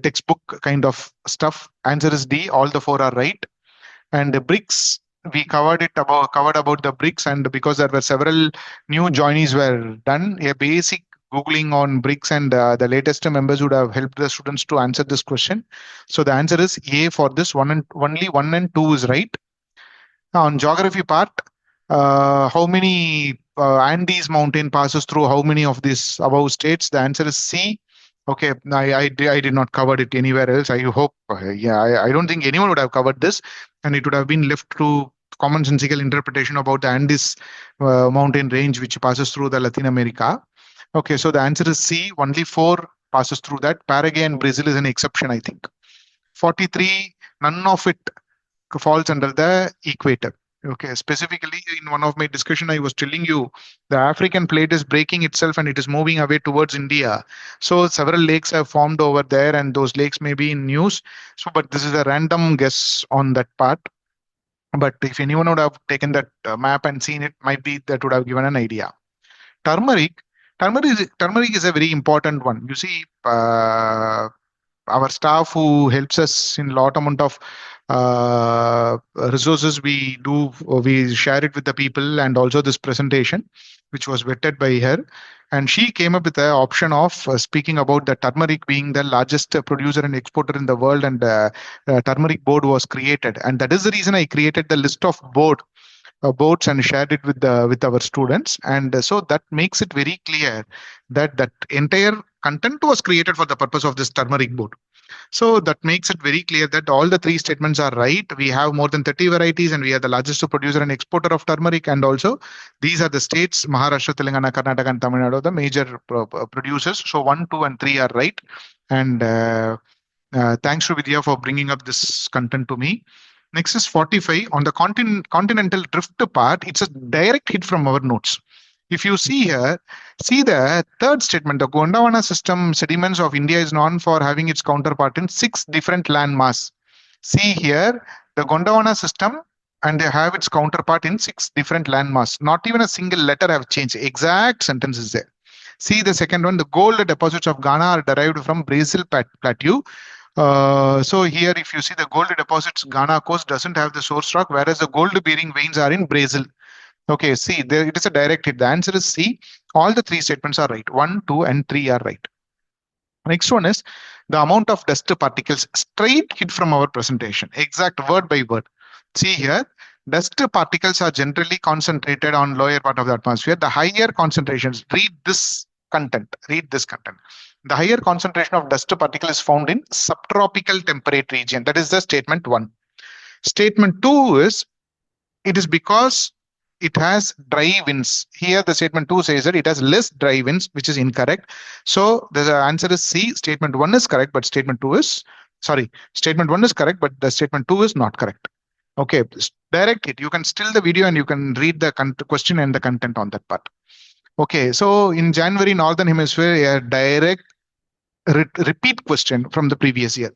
textbook kind of stuff. Answer is D. All the four are right. And the BRICS, we covered about the BRICS, and because there were several new joinees were done, a basic googling on BRICS and the latest members would have helped the students to answer this question. So the answer is A for this one, and only 1 and 2 is right. On geography part, how many Andes mountain passes through how many of these above states? The answer is C. Okay, I did not cover it anywhere else. I hope, yeah, I don't think anyone would have covered this, and it would have been left to commonsensical interpretation about the Andes mountain range, which passes through the Latin America. Okay, so the answer is C. Only 4 passes through that. Paraguay and Brazil is an exception, I think. 43, none of it falls under the equator. Okay, specifically in one of my discussion, I was telling you the African plate is breaking itself and it is moving away towards India. So several lakes have formed over there, and those lakes may be in news. So, but this is a random guess on that part. But if anyone would have taken that map and seen it, might be that would have given an idea. Turmeric, turmeric is a very important one. You see, our staff who helps us in lot amount of resources we share it with the people, and also this presentation which was vetted by her, and she came up with the option of speaking about the turmeric being the largest producer and exporter in the world, and turmeric board was created, and that is the reason I created the list of boards and shared it with our students, and so that makes it very clear that that entire content was created for the purpose of this turmeric board. So that makes it very clear that all the 3 statements are right. We have more than 30 varieties, and we are the largest producer and exporter of turmeric. And also, these are the states: Maharashtra, Telangana, Karnataka, and Tamil Nadu, the major producers. So 1, 2, and 3 are right. And thanks to Vidya for bringing up this content to me. Next is 45 on the continental drift part. It's a direct hit from our notes. If you see here, see the third statement, the Gondwana system sediments of India is known for having its counterpart in 6 different land mass. See here, the Gondwana system, and they have its counterpart in 6 different land mass. Not even a single letter have changed. Exact sentence is there. See the second one, the gold deposits of Ghana are derived from Brazil plateau. So here, if you see the gold deposits, Ghana coast doesn't have the source rock, whereas the gold bearing veins are in Brazil. Okay, see, there it is a direct hit. The answer is C. All the 3 statements are right. 1, 2, and 3 are right. Next one is the amount of dust particles, straight hit from our presentation, exact word by word. See here, dust particles are generally concentrated on lower part of the atmosphere. The higher concentrations, read this content. The higher concentration of dust particle is found in subtropical temperate region. That is the statement 1. Statement 2 is, it is because it has dry winds. Here the statement 2 says that it has less dry winds, which is incorrect. So the answer is C. Statement 1 is correct, but statement 1 is correct, but the statement 2 is not correct. Okay, direct it. You can still the video and you can read the question and the content on that part. Okay, so in January, Northern Hemisphere, a direct repeat question from the previous year.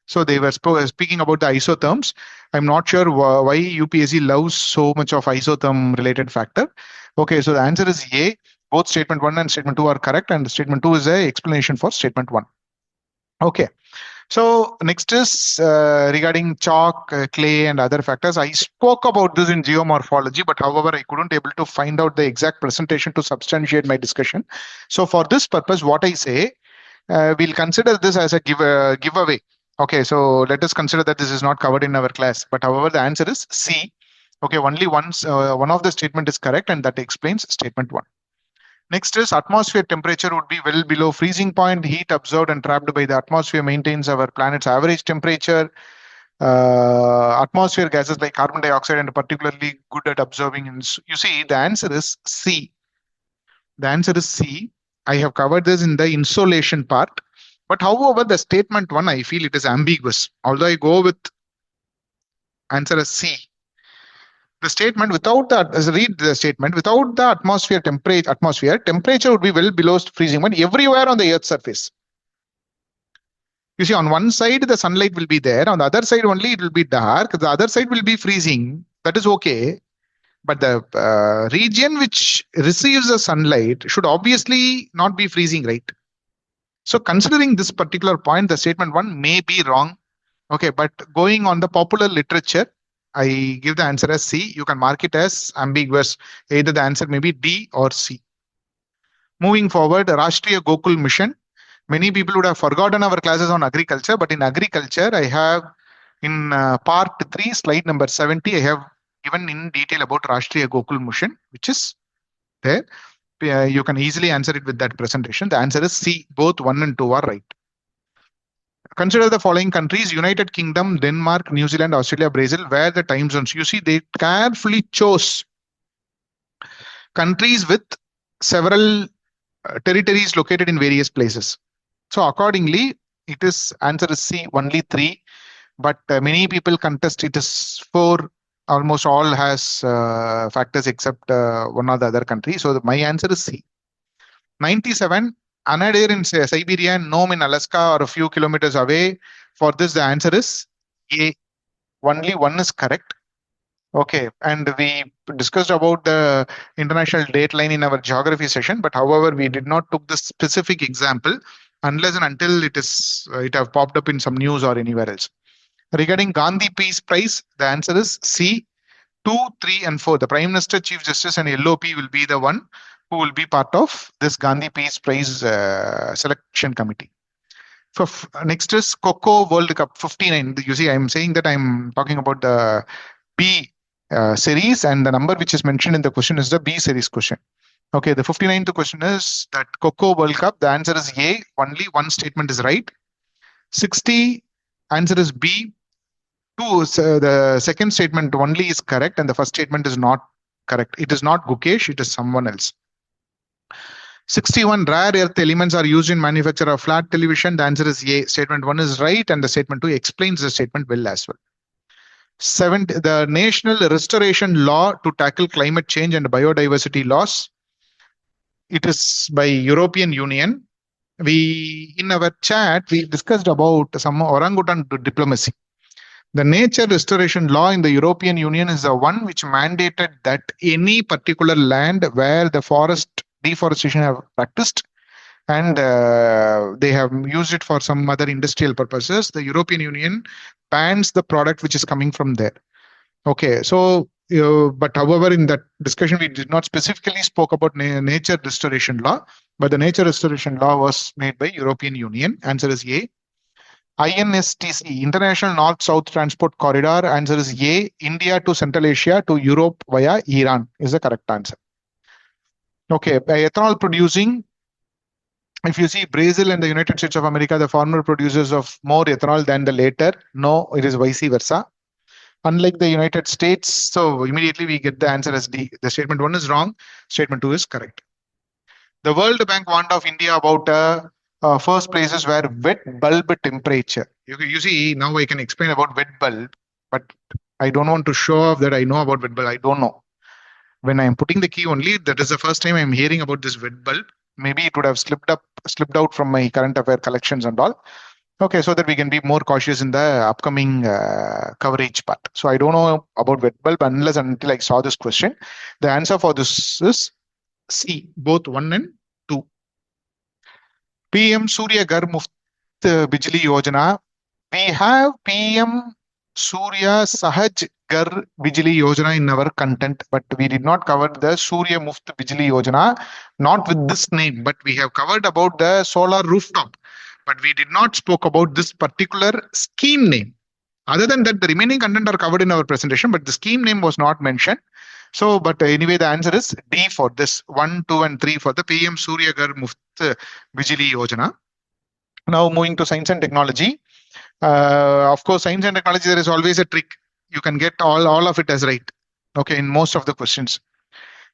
So they were speaking about the isotherms. I'm not sure why UPSC loves so much of isotherm related factor. Okay, so the answer is A. Both statement 1 and statement 2 are correct, and statement 2 is a explanation for statement 1. Okay, so next is regarding chalk, clay, and other factors. I spoke about this in geomorphology, but however, I couldn't able to find out the exact presentation to substantiate my discussion. So for this purpose, what I say, we'll consider this as a giveaway. Okay, so let us consider that this is not covered in our class, but however, the answer is C. Okay, only one of the statement is correct, and that explains statement 1. Next is atmosphere temperature would be well below freezing point. Heat absorbed and trapped by the atmosphere maintains our planet's average temperature. Atmosphere gases like carbon dioxide and particularly good at absorbing. You see, the answer is C. The answer is C. I have covered this in the insolation part. But however, the statement 1, I feel it is ambiguous. Although I go with answer as C. The statement without the, as read the statement, without the temperature would be well below freezing point everywhere on the Earth's surface. You see, on one side the sunlight will be there, on the other side only it will be dark. The other side will be freezing. That is okay. But the region which receives the sunlight should obviously not be freezing, right? So considering this particular point, the statement 1 may be wrong. Okay, but going on the popular literature, I give the answer as C. You can mark it as ambiguous. Either the answer may be D or C. Moving forward, Rashtriya Gokul Mission. Many people would have forgotten our classes on agriculture, but in agriculture, I have in part 3, slide number 70, I have given in detail about Rashtriya Gokul Mission, which is there. You can easily answer it with that presentation. The answer is C. Both 1 and 2 are right. Consider the following countries: United Kingdom, Denmark, New Zealand, Australia, Brazil, where the time zones. You see, they carefully chose countries with several territories located in various places. So accordingly, it is answer is C, only 3. But many people contest it is 4. Almost all has factors except one or the other country. So my answer is C. 97. Anadir in Siberia and Nome in Alaska or a few kilometers away. For this, the answer is A. Only 1 is correct. Okay, and we discussed about the international date line in our geography session, but however, we did not took the specific example unless and until it have popped up in some news or anywhere else. Regarding Gandhi Peace Prize, the answer is C. 2, 3, and 4. The Prime Minister, Chief Justice, and LOP will be the one who will be part of this Gandhi Peace Prize selection committee. Next is Coco World Cup 59. You see, I'm saying that I'm talking about the B series, and the number which is mentioned in the question is the B series question. Okay, the 59th question is that Coco World Cup. The answer is A. Only 1 statement is right. 60, answer is B. 2, the second statement only is correct, and the first statement is not correct. It is not Gukesh, it is someone else. 61, rare earth elements are used in manufacture of flat television. The answer is A. Statement 1 is right, and the statement 2 explains the statement well as well. 70, the National Restoration Law to tackle climate change and biodiversity loss. It is by European Union. We, in our chat, we discussed about some orangutan diplomacy. The nature restoration law in the European Union is the one which mandated that any particular land where the forest deforestation have practiced and they have used it for some other industrial purposes, the European Union bans the product which is coming from there. Okay, so but however, in that discussion, we did not specifically spoke about nature restoration law, but the nature restoration law was made by European Union. Answer is A. INSTC, International North-South Transport Corridor. Answer is A. India to Central Asia to Europe via Iran is the correct answer. Okay, by ethanol producing, if you see Brazil and the United States of America, the former producers of more ethanol than the later. No, it is vice versa. Unlike the United States, so immediately we get the answer as D. The statement 1 is wrong, statement 2 is correct. The World Bank warned of India about first places where wet bulb temperature. You see, now I can explain about wet bulb, but I don't want to show off that I know about wet bulb. I don't know. When I am putting the key only, that is the first time I am hearing about this wet bulb. Maybe it would have slipped out from my current affair collections and all. Okay, so that we can be more cautious in the upcoming coverage part. So I don't know about wet bulb unless until I saw this question. The answer for this is C, both 1 and 2. PM Surya Ghar Muft Bijli Yojana. We have PM Surya Sahaj Ghar Bijli Yojana in our content, but we did not cover the Surya Muft Bijli Yojana, not with this name, but we have covered about the solar rooftop. But we did not spoke about this particular scheme name. Other than that, the remaining content are covered in our presentation, but the scheme name was not mentioned. So, but anyway, the answer is D for this 1, 2, and 3 for the PM Surya Ghar Muft Bijli Yojana. Now moving to science and technology. Of course, science and technology, there is always a trick. You can get all of it as right. Okay, in most of the questions.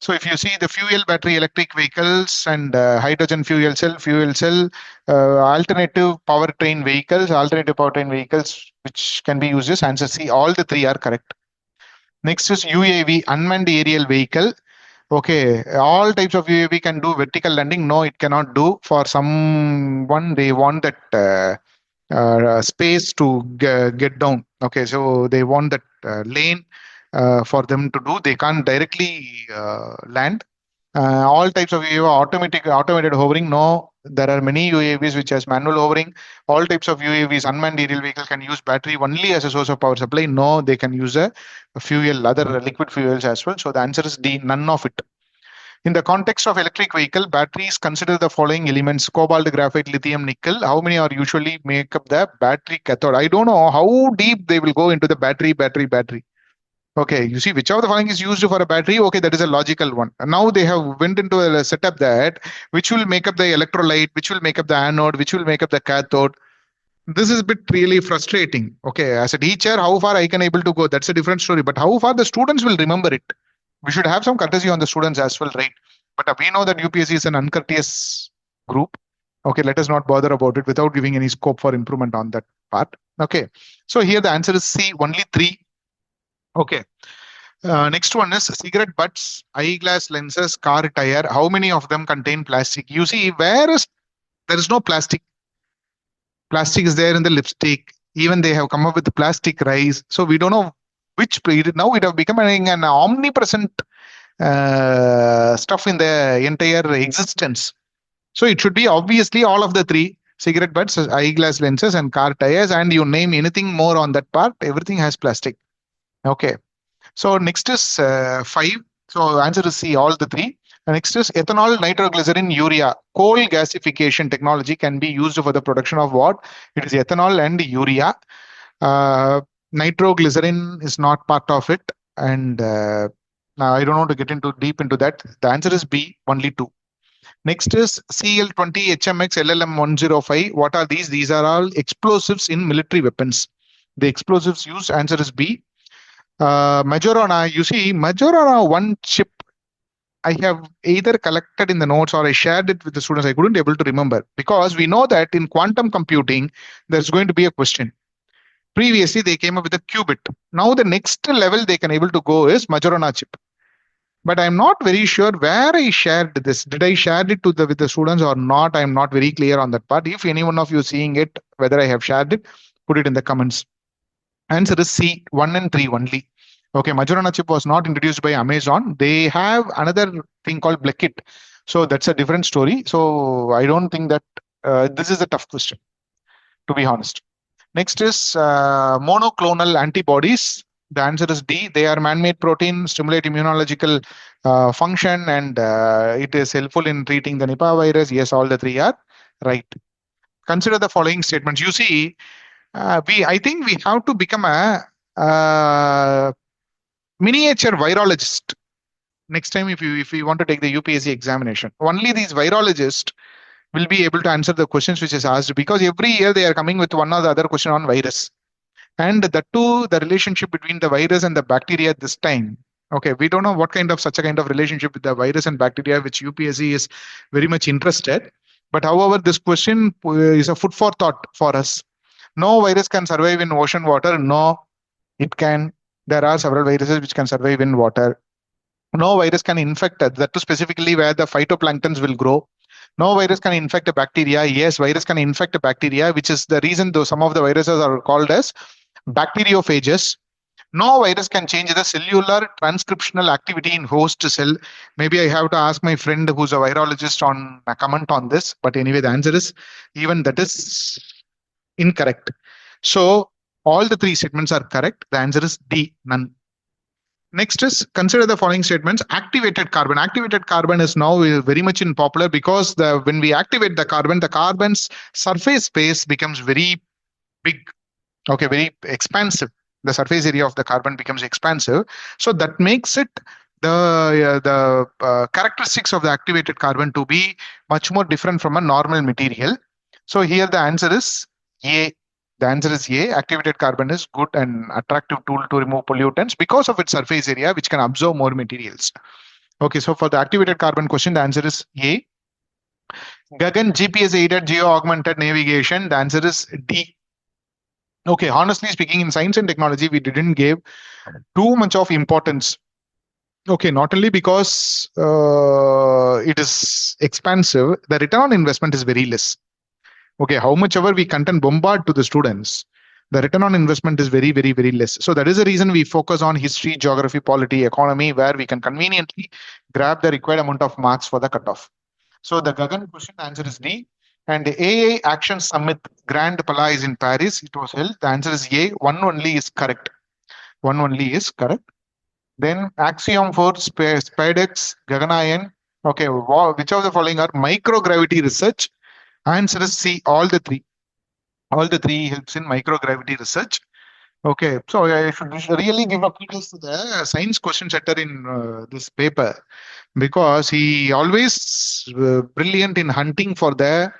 So if you see the fuel battery electric vehicles and hydrogen fuel cell, alternative powertrain vehicles, which can be used as answer C. All the three are correct. Next is UAV, unmanned aerial vehicle. Okay, all types of UAV can do vertical landing. No, it cannot do. For someone, they want that space to get down. Okay, so they want that lane for them to do. They can't directly land. All types of UAV automated hovering. No, there are many UAVs which has manual hovering. All types of UAVs, unmanned aerial vehicle, can use battery only as a source of power supply. No, they can use a fuel, other liquid fuels as well. So the answer is D, none of it. In the context of electric vehicle, batteries consider the following elements: cobalt, graphite, lithium, nickel. How many are usually make up the battery cathode? I don't know how deep they will go into the battery. Okay, you see which of the following is used for a battery. Okay, that is a logical one. And now they have went into a setup that which will make up the electrolyte, which will make up the anode, which will make up the cathode. This is a bit really frustrating. Okay, as a teacher, how far I can able to go, that's a different story. But how far the students will remember it? We should have some courtesy on the students as well, right? But we know that UPSC is an uncourteous group. Okay, let us not bother about it without giving any scope for improvement on that part. Okay, so here the answer is C, only three. Okay, next one is cigarette butts, eyeglass lenses, car tire. How many of them contain plastic? You see, there is no plastic. Plastic is there in the lipstick. Even they have come up with the plastic rice. So we don't know which. Now it have become an omnipresent stuff in the entire existence. So it should be obviously all of the three: cigarette butts, eyeglass lenses, and car tires. And you name anything more on that part, everything has plastic. Okay. So next is 5. So answer is C, all the three. Next is ethanol, nitroglycerin, urea. Coal gasification technology can be used for the production of what? It is ethanol and urea. Nitroglycerin is not part of it. And now I don't want to get into deep into that. The answer is B, only 2. Next is CL20, HMX, LLM105. What are these? These are all explosives in military weapons. The explosives used, answer is B. Majorana, you see, Majorana one chip I have either collected in the notes or I shared it with the students. I couldn't able to remember because we know that in quantum computing, there's going to be a question. Previously, they came up with a qubit. Now the next level they can able to go is Majorana chip. But I'm not very sure where I shared this. Did I share it with the students or not? I'm not very clear on that part. If any one of you seeing it, whether I have shared it, put it in the comments. Answer is C, 1 and 3 only. Okay, Majorana chip was not introduced by Amazon. They have another thing called Blackit. So that's a different story. So I don't think that this is a tough question, to be honest. Next is monoclonal antibodies. The answer is D. They are man-made protein, stimulate immunological function, and it is helpful in treating the Nipah virus. Yes, all the three are right. Consider the following statements. You see, I think we have to become a miniature virologist next time if you want to take the UPSC examination. Only these virologists will be able to answer the questions which is asked because every year they are coming with one or the other question on virus. And the relationship between the virus and the bacteria this time. Okay, we don't know what kind of such a kind of relationship with the virus and bacteria, which UPSC is very much interested. But however, this question is a food for thought for us. No virus can survive in ocean water. No, it can. There are several viruses which can survive in water. No virus can infect that too specifically where the phytoplanktons will grow. No virus can infect a bacteria. Yes, virus can infect a bacteria, which is the reason though some of the viruses are called as bacteriophages. No virus can change the cellular transcriptional activity in host cell. Maybe I have to ask my friend who's a virologist on a comment on this. But anyway, the answer is even that is incorrect. So all the three statements are correct. The answer is D, none. Next is consider the following statements. Activated carbon. Activated carbon is now very much in popular because when we activate the carbon's surface space becomes very big. Okay, very expansive. The surface area of the carbon becomes expansive. So that makes it the characteristics of the activated carbon to be much more different from a normal material. So here the answer is A. The answer is A. Activated carbon is good and attractive tool to remove pollutants because of its surface area, which can absorb more materials. Okay, so for the activated carbon question, the answer is A. Gagan GPS aided geo augmented navigation, the answer is D. Okay, honestly speaking, in science and technology, we didn't give too much of importance. Okay, not only because it is expensive, the return on investment is very less. Okay, how much ever we content bombard to the students, the return on investment is very, very, very less. So that is the reason we focus on history, geography, polity, economy, where we can conveniently grab the required amount of marks for the cutoff. So the Gagan question answer is D. And the AA Action Summit Grand Palais is in Paris. It was held. The answer is A. One only is correct. One only is correct. Then axiom for SpaceX Gaganayan. Okay, which of the following are microgravity research? Answer is C. All the three. All the three helps in microgravity research. Okay, so I should really give a kudos to the science question setter in this paper, because he always brilliant in hunting for the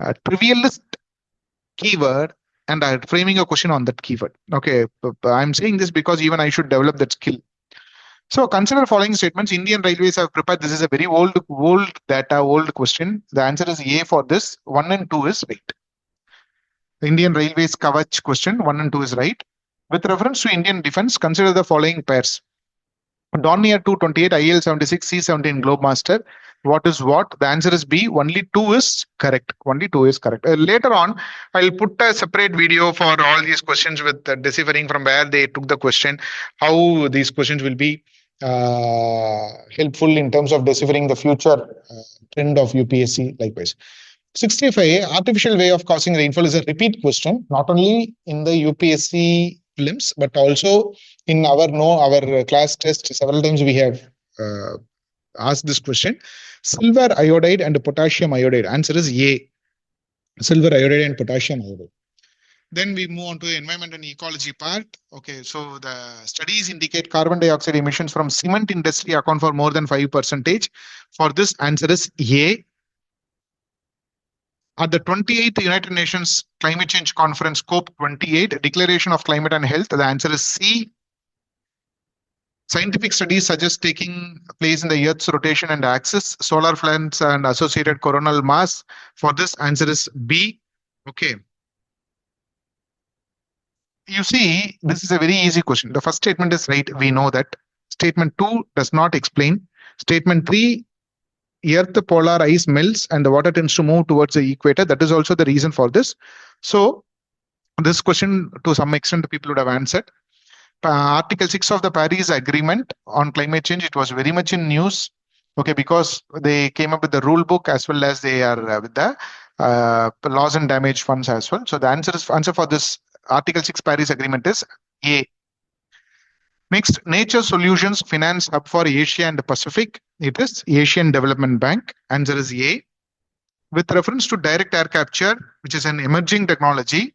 trivialist keyword and framing a question on that keyword. Okay, I'm saying this because even I should develop that skill. So consider following statements. Indian Railways have prepared. This is a very old data, old question. The answer is A for this. 1 and 2 is right. The Indian Railways Kavach question 1 and 2 is right. With reference to Indian defense, consider the following pairs. Dornier 228, IL 76, C17 Globemaster. What is what? The answer is B. Only 2 is correct. Only 2 is correct. Later on, I'll put a separate video for all these questions with deciphering from where they took the question, how these questions will be helpful in terms of deciphering the future trend of UPSC likewise. 65, artificial way of causing rainfall is a repeat question, not only in the UPSC prelims, but also in our class test. Several times we have asked this question. Silver iodide and potassium iodide. Answer is A. Silver iodide and potassium iodide. Then we move on to the environment and ecology part. Okay, so the studies indicate carbon dioxide emissions from cement industry account for more than 5%. For this, answer is A. At the 28th United Nations Climate Change Conference, COP28, Declaration of Climate and Health, the answer is C. Scientific studies suggest taking place in the Earth's rotation and axis, solar flares and associated coronal mass. For this, answer is B. Okay. You see, this is a very easy question. The first statement is right. We know that. Statement 2 does not explain. Statement 3, Earth polar ice melts and the water tends to move towards the equator. That is also the reason for this. So this question, to some extent, people would have answered. Article 6 of the Paris Agreement on climate change, it was very much in news. Okay, because they came up with the rule book as well as they are with the loss and damage funds as well. So the answer for this Article 6 Paris Agreement is A. Next, Nature Solutions Finance Hub for Asia and the Pacific. It is Asian Development Bank. Answer is A. With reference to direct air capture, which is an emerging technology,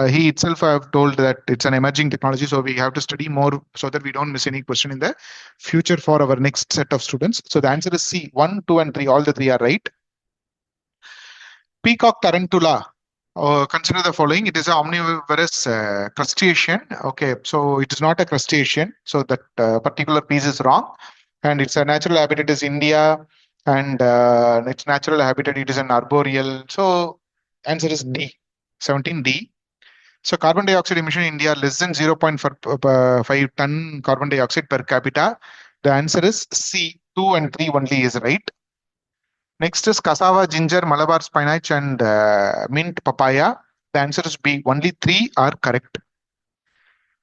he itself have told that it's an emerging technology, so we have to study more so that we don't miss any question in the future for our next set of students. So the answer is C. 1, 2, and 3. All the 3 are right. Peacock tarantula. Consider the following. It is an omnivorous crustacean. Okay, so it is not a crustacean. So that particular piece is wrong. And its natural habitat is India. And its natural habitat, it is an arboreal. So answer is D. 17D. So carbon dioxide emission in India less than 0.5 ton carbon dioxide per capita. The answer is C. 2 and 3 only is right. Next is cassava, ginger, Malabar spinach, and mint papaya. The answer is B. Only 3 are correct.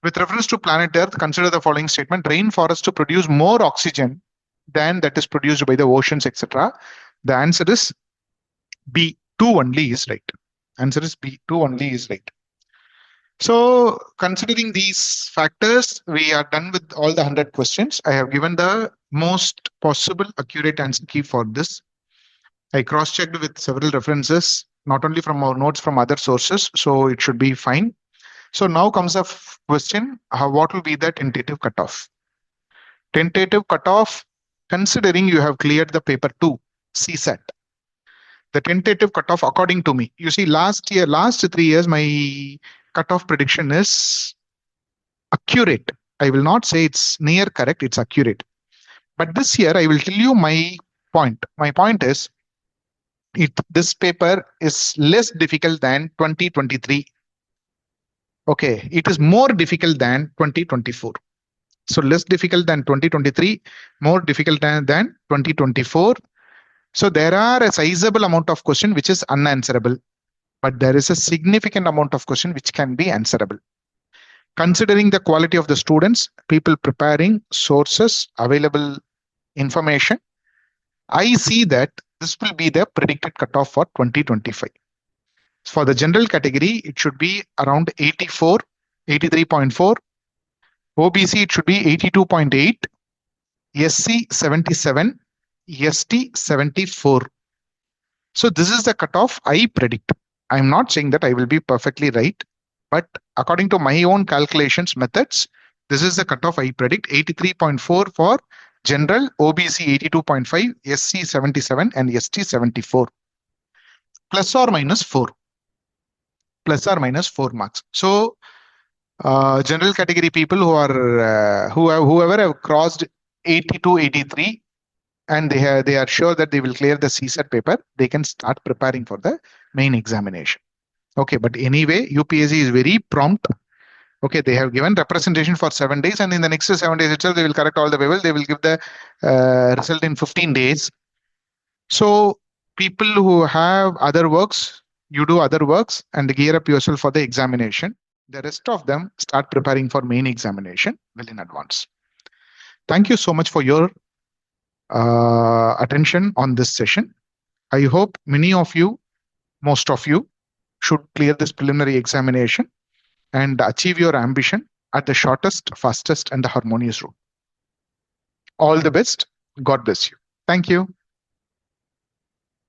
With reference to planet Earth, consider the following statement. Rainforests to produce more oxygen than that is produced by the oceans, etc. The answer is B. 2 only is right. Answer is B. 2 only is right. So considering these factors, we are done with all the 100 questions. I have given the most possible accurate answer key for this. I cross-checked with several references, not only from our notes, from other sources, so it should be fine. So now comes a question, what will be the tentative cutoff? Tentative cutoff, considering you have cleared the paper 2, CSAT. The tentative cutoff, according to me, you see, last 3 years, my cutoff prediction is accurate. I will not say it's near correct, it's accurate. But this year, I will tell you my point. My point is, this paper is less difficult than 2023. Okay, it is more difficult than 2024. So less difficult than 2023, more difficult than 2024. So there are a sizable amount of question which is unanswerable, but there is a significant amount of question which can be answerable. Considering the quality of the students, people preparing, sources, available information, I see that this will be the predicted cutoff for 2025. For the general category, it should be around 84, 83.4. OBC, it should be 82.8. SC 77, ST 74. So this is the cutoff I predict. I'm not saying that I will be perfectly right, but according to my own calculations methods, this is the cutoff I predict. 83.4 for general, OBC 82.5, SC 77, and ST 74. Plus or minus 4. Plus or minus 4 marks. So general category people who are whoever have crossed 82, 83, and they are sure that they will clear the CSAT paper, they can start preparing for the main examination. Okay, but anyway, UPSC is very prompt. Okay, they have given representation for 7 days, and in the next 7 days itself, they will correct all the papers. They will give the result in 15 days. So people who have other works, you do other works and gear up yourself for the examination. The rest of them start preparing for main examination well in advance. Thank you so much for your attention on this session. I hope many of you, most of you, should clear this preliminary examination and achieve your ambition at the shortest, fastest, and the harmonious route. All the best. God bless you. Thank you.